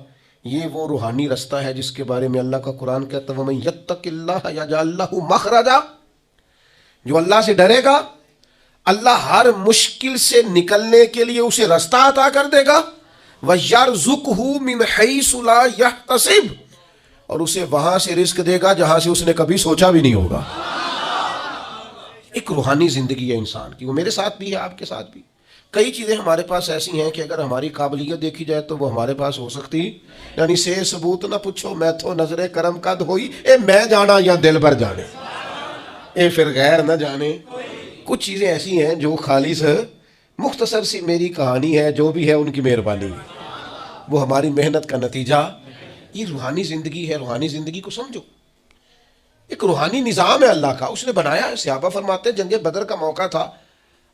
یہ وہ روحانی رستہ ہے جس کے بارے میں اللہ کا قرآن کہتا ہے وَمَن يَتَّقِ اللَّهَ يَجْعَل لَّهُ مَخْرَجًا, جو اللہ سے ڈرے گا اللہ ہر مشکل سے نکلنے کے لیے اسے رستہ عطا کر دے گا. وَيَرْزُقْهُ مِنْ حَيْثُ لَا يَحْتَسِبُ, اور اسے وہاں سے رزق دے گا جہاں سے اس نے کبھی سوچا بھی نہیں ہوگا. ایک روحانی زندگی ہے انسان کی, وہ میرے ساتھ بھی ہے, آپ کے ساتھ بھی. کئی چیزیں ہمارے پاس ایسی ہیں کہ اگر ہماری قابلیت دیکھی جائے تو وہ ہمارے پاس ہو سکتی. یعنی سے ثبوت نہ پوچھو میں تو نظر کرم قد ہوئی, اے میں جانا یا دل بھر جانے, اے پھر غیر نہ جانے. کچھ چیزیں ایسی ہیں جو خالص مختصر سی میری کہانی ہے, جو بھی ہے ان کی مہربانی ہے, وہ ہماری محنت کا نتیجہ. یہ روحانی زندگی ہے. روحانی زندگی کو سمجھو. ایک روحانی نظام ہے اللہ کا, اس نے بنایا ہے. صحابہ فرماتے ہیں جنگ بدر کا موقع تھا,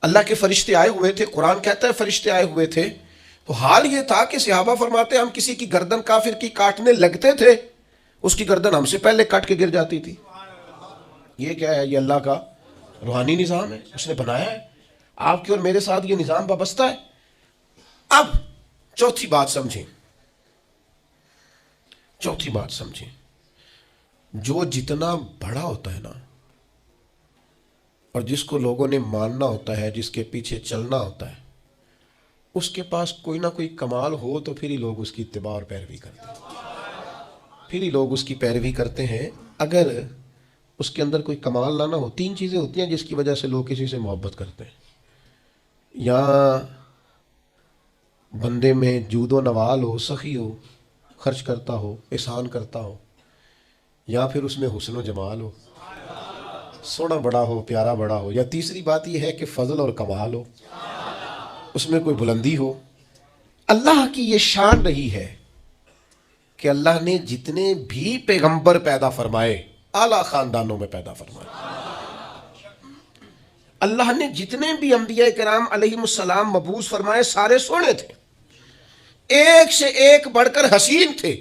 اللہ کے فرشتے آئے ہوئے تھے. قرآن کہتا ہے فرشتے آئے ہوئے تھے. تو حال یہ تھا کہ صحابہ فرماتے ہیں ہم کسی کی گردن کافر کی کاٹنے لگتے تھے, اس کی گردن ہم سے پہلے کاٹ کے گر جاتی تھی. یہ کیا ہے؟ یہ اللہ کا روحانی نظام ہے, اس نے بنایا ہے. آپ کے اور میرے ساتھ یہ نظام وابستہ ہے. اب چوتھی بات سمجھیں, چوتھی بات سمجھیں. جو جتنا بڑا ہوتا ہے نا, اور جس کو لوگوں نے ماننا ہوتا ہے, جس کے پیچھے چلنا ہوتا ہے, اس کے پاس کوئی نہ کوئی کمال ہو تو پھر ہی لوگ اس کی اتباع اور پیروی کرتے ہیں. پھر ہی لوگ اس کی پیروی کرتے ہیں. اگر اس کے اندر کوئی کمال نہ ہو, 3 چیزیں ہوتی ہیں جس کی وجہ سے لوگ کسی سے محبت کرتے ہیں. یا بندے میں جود و نوال ہو, سخی ہو, خرچ کرتا ہو, احسان کرتا ہو, یا پھر اس میں حسن و جمال ہو, سونا بڑا ہو, پیارا بڑا ہو, یا تیسری بات یہ ہے کہ فضل اور کمال ہو, اس میں کوئی بلندی ہو. اللہ کی یہ شان رہی ہے کہ اللہ نے جتنے بھی پیغمبر پیدا فرمائے اعلیٰ خاندانوں میں پیدا فرمائے. اللہ نے جتنے بھی انبیاء کرام علیہم السلام مبعوث فرمائے سارے سونے تھے, ایک سے ایک بڑھ کر حسین تھے.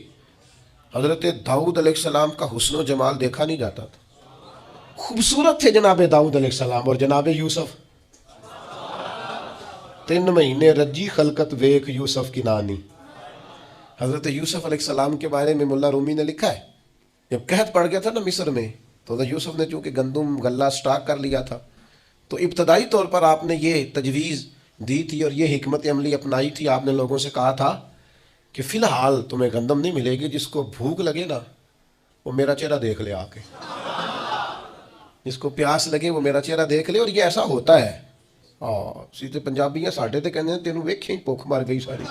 حضرت داؤد علیہ السلام کا حسن و جمال دیکھا نہیں جاتا تھا. خوبصورت تھے جناب داؤد علیہ السلام, اور جناب یوسف 3 مہینے رجی خلقت ویک یوسف کی نانی. حضرت یوسف علیہ السلام کے بارے میں مولا رومی نے لکھا ہے جب قحط پڑ گیا تھا نا مصر میں تو حضرت یوسف نے چونکہ گندم غلہ سٹاک کر لیا تھا تو ابتدائی طور پر آپ نے یہ تجویز دی تھی اور یہ حکمت عملی اپنائی تھی. آپ نے لوگوں سے کہا تھا کہ فی الحال تمہیں گندم نہیں ملے گی, جس کو بھوک لگے نا وہ میرا چہرہ دیکھ لے آ کے, جس کو پیاس لگے وہ میرا چہرہ دیکھ لے. اور یہ ایسا ہوتا ہے. سیدھے پنجابی ہیں ساڈے تے کہندے تینوں ویکھیں بھوک مر گئی ساری.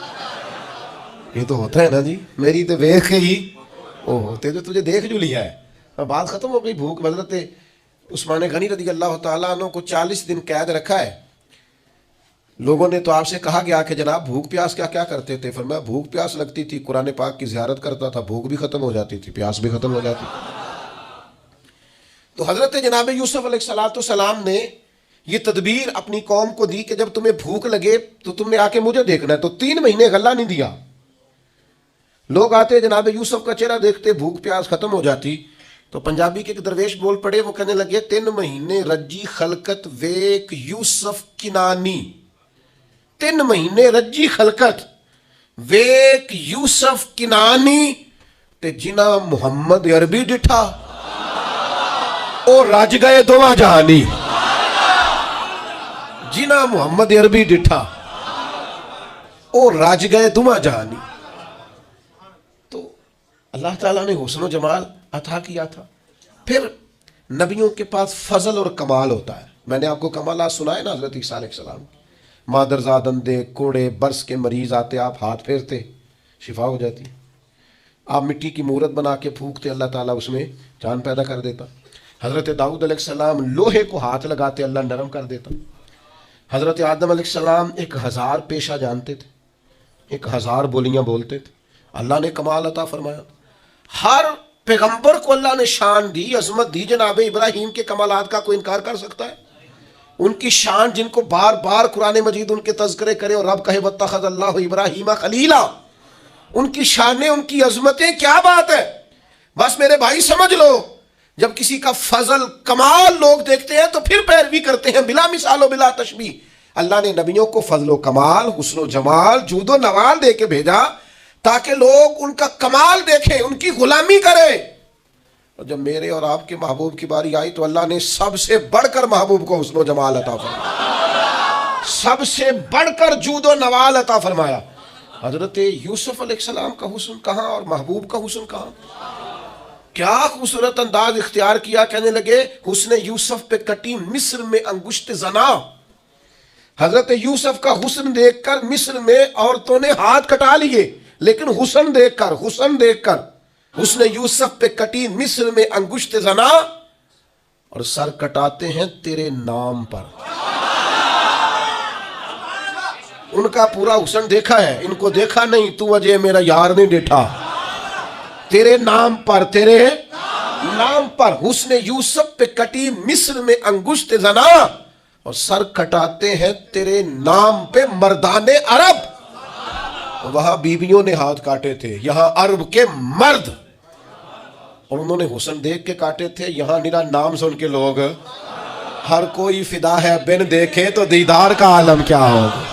یہ تو ہوتا ہے نا جی, میری تو ویکھ ہی تجھے دیکھ جو لیا ہے. بات ختم ہو گئی بھوک. حضرت عثمان غنی رضی اللہ تعالیٰ عنہ کو 40 دن قید رکھا ہے. لوگوں نے تو آپ سے کہا گیا کہ جناب بھوک پیاس کیا کرتے تھے؟ فرمایا بھوک پیاس لگتی تھی, قرآن پاک کی زیارت کرتا تھا, بھوک بھی ختم ہو جاتی تھی, پیاس بھی ختم ہو جاتی تھی. تو حضرت جناب یوسف علیہ السلام نے یہ تدبیر اپنی قوم کو دی کہ جب تمہیں بھوک لگے تو تم نے آ کے مجھے دیکھنا ہے. تو 3 مہینے غلہ نہیں دیا. لوگ آتے جناب یوسف کا چہرہ دیکھتے, بھوک پیاس ختم ہو جاتی. تو پنجابی کے ایک درویش بول پڑے, وہ کہنے لگے 3 مہینے رجی خلقت ویک یوسف کنانی. 3 مہینے رجی خلقت ویک یوسف کنانی تے جنا محمد عربی ڈٹھا او رج گئے دوواں جہانی. جنا محمد عربی ڈٹھا او رج گئے دوواں جہانی. تو اللہ تعالیٰ نے حسن و جمال عطا کیا تھا. پھر نبیوں کے پاس فضل اور کمال ہوتا ہے. میں نے آپ کو کمالات سنائے نا حضرت عیسیٰ علیہ السلام. مادرزاد اندھے کوڑے برس کے مریض آتے, آپ ہاتھ پھیرتے شفا ہو جاتی. آپ مٹی کی مورت بنا کے پھونکتے, اللہ تعالیٰ اس میں جان پیدا کر دیتا. حضرت داؤد علیہ السلام لوہے کو ہاتھ لگاتے, اللہ نرم کر دیتا. حضرت آدم علیہ السلام 1000 پیشہ جانتے تھے, 1000 بولیاں بولتے تھے, اللہ نے کمال عطا فرمایا. ہر پیغمبر کو اللہ نے شان دی, عظمت دی. جناب ابراہیم کے کمالات کا کوئی انکار کر سکتا ہے؟ ان کی شان جن کو بار بار قرآن مجید ان کے تذکرے کرے اور رب کہے واتخذ اللہ ابراہیم خلیلا, ان کی شانیں ان کی عظمتیں کیا بات ہے. بس میرے بھائی سمجھ لو, جب کسی کا فضل کمال لوگ دیکھتے ہیں تو پھر پیروی کرتے ہیں بلا مثال و بلا تشبیہ. اللہ نے نبیوں کو فضل و کمال, حسن و جمال, جود و نوال دے کے بھیجا تاکہ لوگ ان کا کمال دیکھیں, ان کی غلامی کریں. اور جب میرے اور آپ کے محبوب کی باری آئی تو اللہ نے سب سے بڑھ کر محبوب کو حسن و جمال عطا فرمایا, سب سے بڑھ کر جود و نوال عطا فرمایا. حضرت یوسف علیہ السلام کا حسن کہاں اور محبوب کا حسن کہاں؟ کیا خوبصورت انداز اختیار کیا. کہنے لگے حسن یوسف پہ کٹی مصر میں انگشت زنا. حضرت یوسف کا حسن دیکھ کر مصر میں عورتوں نے ہاتھ کٹا لیے, لیکن حسن دیکھ کر حسن یوسف پہ کٹی مصر میں انگشت زنا اور سر کٹاتے ہیں تیرے نام پر. ان کا پورا حسن دیکھا ہے, ان کو دیکھا نہیں. تو اجے میرا یار نہیں ڈیٹھا, تیرے نام پر حسن یوسف پہ کٹی مصر میں انگشت زنا اور سر کٹاتے ہیں تیرے نام پہ مردان عرب. وہاں بیویوں نے ہاتھ کاٹے تھے, یہاں عرب کے مرد, اور انہوں نے حسن دیکھ کے کاٹے تھے. یہاں میرا نام سن کے لوگ ہر کوئی فدا ہے, بن دیکھے تو دیدار کا عالم کیا ہوگا.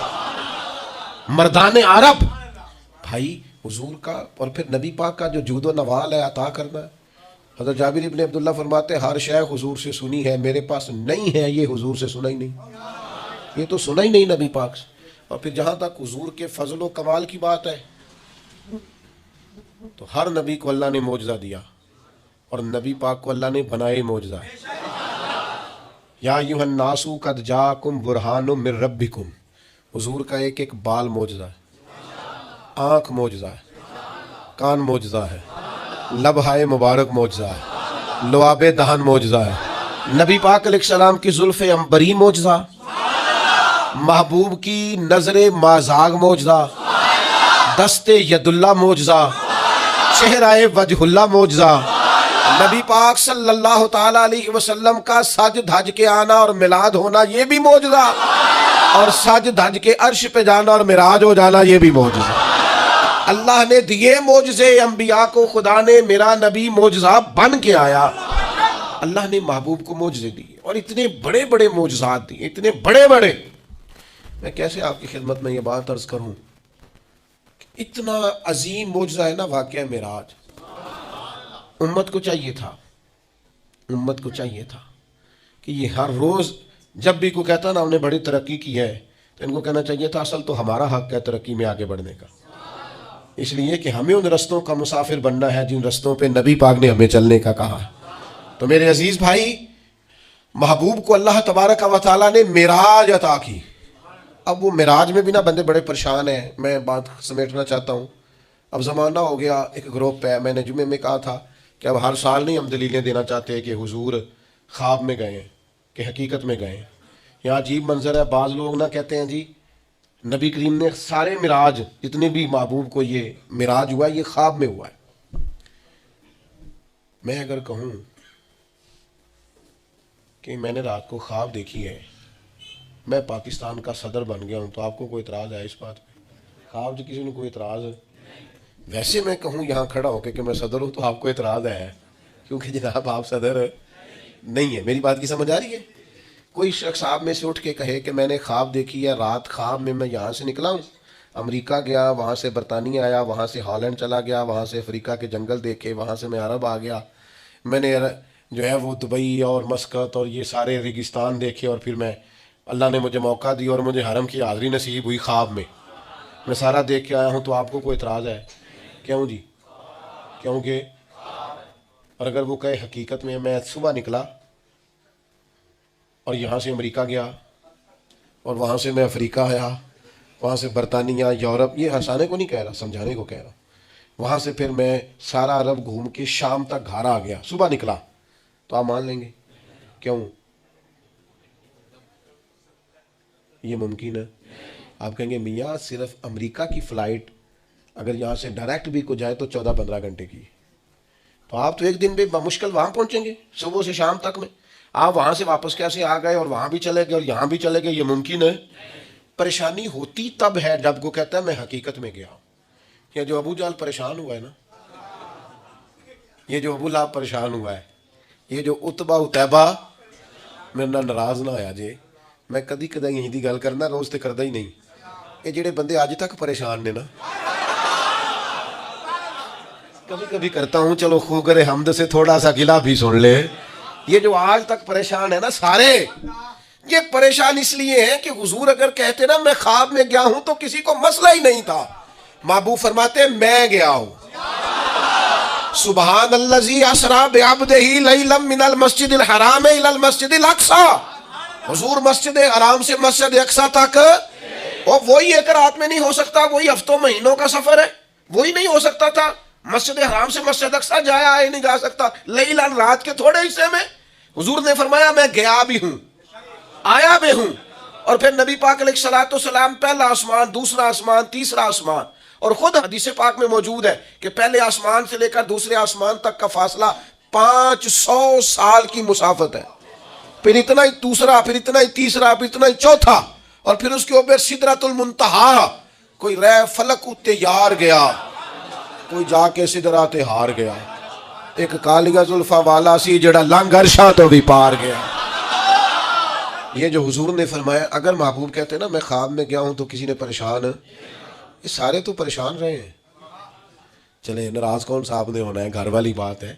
مردان عرب بھائی حضور کا. اور پھر نبی پاک کا جو جود و نوال ہے عطا کرنا ہے. حضرت جابر ابن عبداللہ فرماتے ہیں ہر شے حضور سے سنی ہے, میرے پاس نہیں ہے یہ حضور سے سنا ہی نہیں, یہ تو سنا ہی نہیں نبی پاک سے. اور پھر جہاں تک حضور کے فضل و کمال کی بات ہے تو ہر نبی کو اللہ نے معجزہ دیا اور نبی پاک کو اللہ نے بنائے معجزہ. یا ایھا الناس قد جاءکم برہان من ربکم. حضور کا ایک ایک بال معجزہ ہے, آنکھ معجزہ ہے, کان معجزہ ہے, لبہائے مبارک معجزہ ہے, لعاب دہن معجزہ ہے, نبی پاک علیہ السلام کی زلف عنبری معجزہ, محبوب کی نظر مازاغ معجزہ, دست ید اللہ معجزہ, چہرہ وجہ اللہ معجزہ, نبی پاک صلی اللہ تعالیٰ علیہ وسلم کا سج دھج کے آنا اور میلاد ہونا یہ بھی معجزہ, اور سج دھج کے عرش پہ جانا اور معراج ہو جانا یہ بھی معجزہ. اللہ نے دیے معجزے انبیاء کو, خدا نے میرا نبی معجزہ بن کے آیا. اللہ نے محبوب کو معجزے دیے اور اتنے بڑے بڑے معجزات دیے, اتنے بڑے بڑے. میں کیسے آپ کی خدمت میں یہ بات عرض کروں، اتنا عظیم معجزہ ہے نا واقعہ معراج. امت کو چاہیے تھا کہ یہ ہر روز جب بھی کوئی کہتا نا ہم نے بڑی ترقی کی ہے تو ان کو کہنا چاہیے تھا اصل تو ہمارا حق ہے ترقی میں آگے بڑھنے کا، اس لیے کہ ہمیں ان رستوں کا مسافر بننا ہے جن رستوں پہ نبی پاک نے ہمیں چلنے کا کہا. تو میرے عزیز بھائی، محبوب کو اللہ تبارک و تعالیٰ نے معراج عطا کی. اب وہ معراج میں بھی نا بندے بڑے پریشان ہیں. میں بات سمیٹنا چاہتا ہوں. اب زمانہ ہو گیا ایک گروپ پہ، میں نے جمعے میں کہا تھا کہ اب ہر سال نہیں ہم دلیلیں دینا چاہتے کہ حضور خواب میں گئے ہیں کہ حقیقت میں گئے ہیں. یہاں عجیب منظر ہے، بعض لوگ نہ کہتے ہیں جی نبی کریم نے سارے معراج جتنے بھی محبوب کو یہ معراج ہوا ہے یہ خواب میں ہوا ہے. میں اگر کہوں کہ میں نے رات کو خواب دیکھی ہے، میں پاکستان کا صدر بن گیا ہوں، تو آپ کو کوئی اعتراض ہے اس بات پہ؟ خواب جو کسی نے کوئی اعتراض ہے؟ ویسے میں کہوں یہاں کھڑا ہو کے کہ میں صدر ہوں تو آپ کو اعتراض ہے، کیونکہ جناب آپ صدر نہیں ہے. میری بات کی سمجھ آ رہی ہے؟ کوئی شخص آپ میں سے اٹھ کے کہے کہ میں نے خواب دیکھی ہے، رات خواب میں یہاں سے نکلا ہوں، امریکہ گیا، وہاں سے برطانیہ آیا، وہاں سے ہالینڈ چلا گیا، وہاں سے افریقہ کے جنگل دیکھے، وہاں سے میں عرب آ گیا، میں نے جو ہے وہ دبئی اور مسقط اور یہ سارے ریگستان دیکھے، اور پھر میں اللہ نے مجھے موقع دی اور مجھے حرم کی حاضری نصیب ہوئی خواب میں سارا دیکھ کے آیا ہوں. تو آپ کو کوئی اعتراض ہے؟ کیوں جی؟ کیونکہ اور اگر وہ کہے حقیقت میں صبح نکلا اور یہاں سے امریکہ گیا اور وہاں سے میں افریقہ آیا، وہاں سے برطانیہ، یورپ، یہ ہنسانے کو نہیں کہہ رہا، سمجھانے کو کہہ رہا، وہاں سے پھر میں سارا عرب گھوم کے شام تک گھر آ گیا، صبح نکلا، تو آپ مان لیں گے؟ کیوں؟ یہ ممکن ہے؟ آپ کہیں گے میاں صرف امریکہ کی فلائٹ اگر یہاں سے ڈائریکٹ بھی کو جائے تو 14-15 گھنٹے کی، تو آپ تو ایک دن بھی بمشکل وہاں پہنچیں گے صبح سے شام تک میں. آپ وہاں سے واپس کیسے آ گئے اور وہاں بھی چلے گئے اور یہاں بھی چلے گئے؟ یہ ممکن ہے؟ پریشانی ہوتی تب ہے جب کو کہتا ہے میں حقیقت میں گیا ہوں. یہ جو ابو جہل پریشان ہوا ہے نا، یہ جو ابو لہب پریشان ہوا ہے، یہ جو اتبا اتیبا، میرے نال ناراض نہ ہویا جی، میں کدی کدی یہی دی گل کرنا، روز تے کردا ہی نہیں. یہ جڑے بندے آج تک پریشان نے نا، کبھی کبھی کرتا ہوں چلو خوگر حمد سے تھوڑا سا گلا بھی سن لے. یہ جو آج تک پریشان ہے نا سارے، یہ پریشان اس لیے ہیں کہ حضور اگر کہتے نا میں خواب میں گیا ہوں تو کسی کو مسئلہ ہی نہیں تھا. محبوب فرماتے میں گیا ہوں. سبحان الذی اسری بعبدہ لیلا من المسجد الحرام الی المسجد الاقصی. حضور مسجد حرام سے مسجد اقصی تک، اور وہی ایک رات میں نہیں ہو سکتا، وہی ہفتوں مہینوں کا سفر ہے، وہی نہیں ہو سکتا تھا. مسجد حرام سے مسجد اقصی جایا آئے نہیں جا سکتا، لیلا رات کے تھوڑے حصے میں. حضور نے فرمایا میں گیا بھی ہوں آیا بھی ہوں. اور پھر نبی پاک علیہ الصلوۃ والسلام پہلا آسمان، دوسرا آسمان، تیسرا آسمان، اور خود حدیث پاک میں موجود ہے کہ پہلے آسمان سے لے کر دوسرے آسمان تک کا فاصلہ 500 سال کی مسافت ہے. پھر اتنا ہی دوسرا، پھر اتنا ہی تیسرا، پھر اتنا ہی چوتھا، اور پھر اس کے اوپر سدرۃ المنتہا. کوئی رہ فلک اتے یار گیا، کوئی جا کے سدرات ہار گیا. ایک کالیاں زلفاں والا سی جڑا لنگ عرشاں تو بھی پار گیا. یہ جو حضور نے فرمایا، اگر محبوب کہتے ہیں نا میں خواب میں گیا ہوں تو کسی نے پریشان، یہ سارے تو پریشان رہے ہیں. چلے ناراض کون صاحب نے ہونا ہے، گھر والی بات ہے.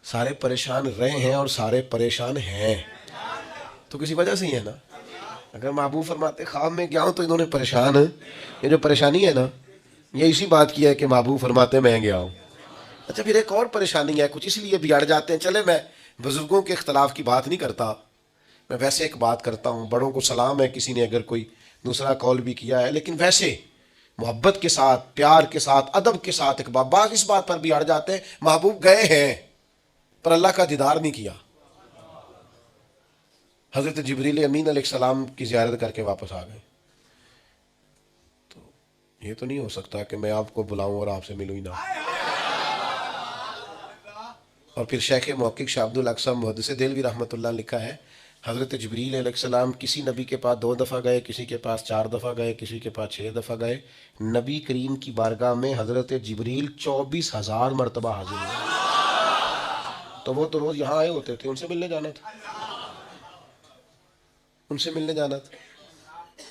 سارے پریشان رہے ہیں اور سارے پریشان ہیں تو کسی وجہ سے ہی ہے نا. اگر محبوب فرماتے خواب میں گیا ہوں تو انہوں نے پریشان، یہ جو پریشانی ہے نا یہ اسی بات کی ہے کہ محبوب فرماتے میں گیا ہوں. اچھا پھر ایک اور پریشانی ہے، کچھ اس لیے بھی اڑ جاتے ہیں. چلے میں بزرگوں کے اختلاف کی بات نہیں کرتا، میں ویسے ایک بات کرتا ہوں. بڑوں کو سلام ہے کسی نے اگر کوئی دوسرا کال بھی کیا ہے، لیکن ویسے محبت کے ساتھ، پیار کے ساتھ، ادب کے ساتھ ایک بعض اس بات پر بھی اڑ جاتے ہیں محبوب گئے ہیں پر اللہ کا دیدار نہیں کیا. حضرت جبریل امین علیہ السلام کی زیارت کر کے واپس آ گئے. تو یہ تو نہیں ہو سکتا کہ میں آپ کو بلاؤں اور آپ سے ملوں ہی نہ. اور پھر شیخ محقق شاہ عبد الاقصی محدث دہلوی رحمۃ اللہ لکھا ہے حضرت جبریل علیہ السلام کسی نبی کے پاس 2 دفعہ گئے، کسی کے پاس 4 دفعہ گئے، کسی کے پاس 6 دفعہ گئے. نبی کریم کی بارگاہ میں حضرت جبریل 24,000 مرتبہ حاضر ہوئے. تو وہ تو روز یہاں آئے ہوتے تھے، ان سے ملنے جانا تھا، ان سے ملنے جانا تھا.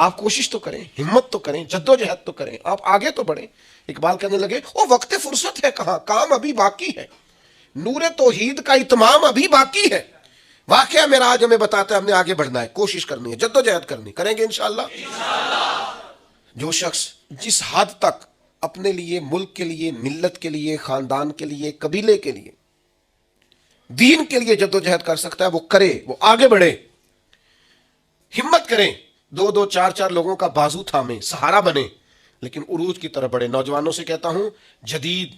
آپ کوشش تو کریں, ہمت تو کریں, جدوجہد تو کریں, آپ آگے تو بڑھیں. اقبال کہنے لگے او وقت فرصت ہے کہاں, کام ابھی باقی ہے, نور توحید کا اتمام ابھی باقی ہے. واقعہ میرا آج ہمیں بتاتا ہے ہم نے آگے بڑھنا ہے, کوشش کرنی ہے, جدوجہد کرنی, کریں گے انشاءاللہ. جو شخص جس حد تک اپنے لیے, ملک کے لیے, ملت کے لیے, خاندان کے لیے, قبیلے کے لیے, دین کے لیے جدوجہد کر سکتا ہے وہ کرے, وہ آگے بڑھے, ہمت کریں, 2-2 4-4 لوگوں کا بازو تھامیں, سہارا بنے, لیکن عروج کی طرف بڑھے. نوجوانوں سے کہتا ہوں جدید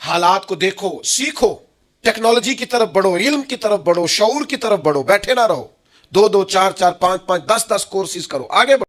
حالات کو دیکھو, سیکھو, ٹیکنالوجی کی طرف بڑھو, علم کی طرف بڑھو, شعور کی طرف بڑھو, بیٹھے نہ رہو. 2-2 4-4 5-5 10-10 کورسز کرو, آگے بڑھو.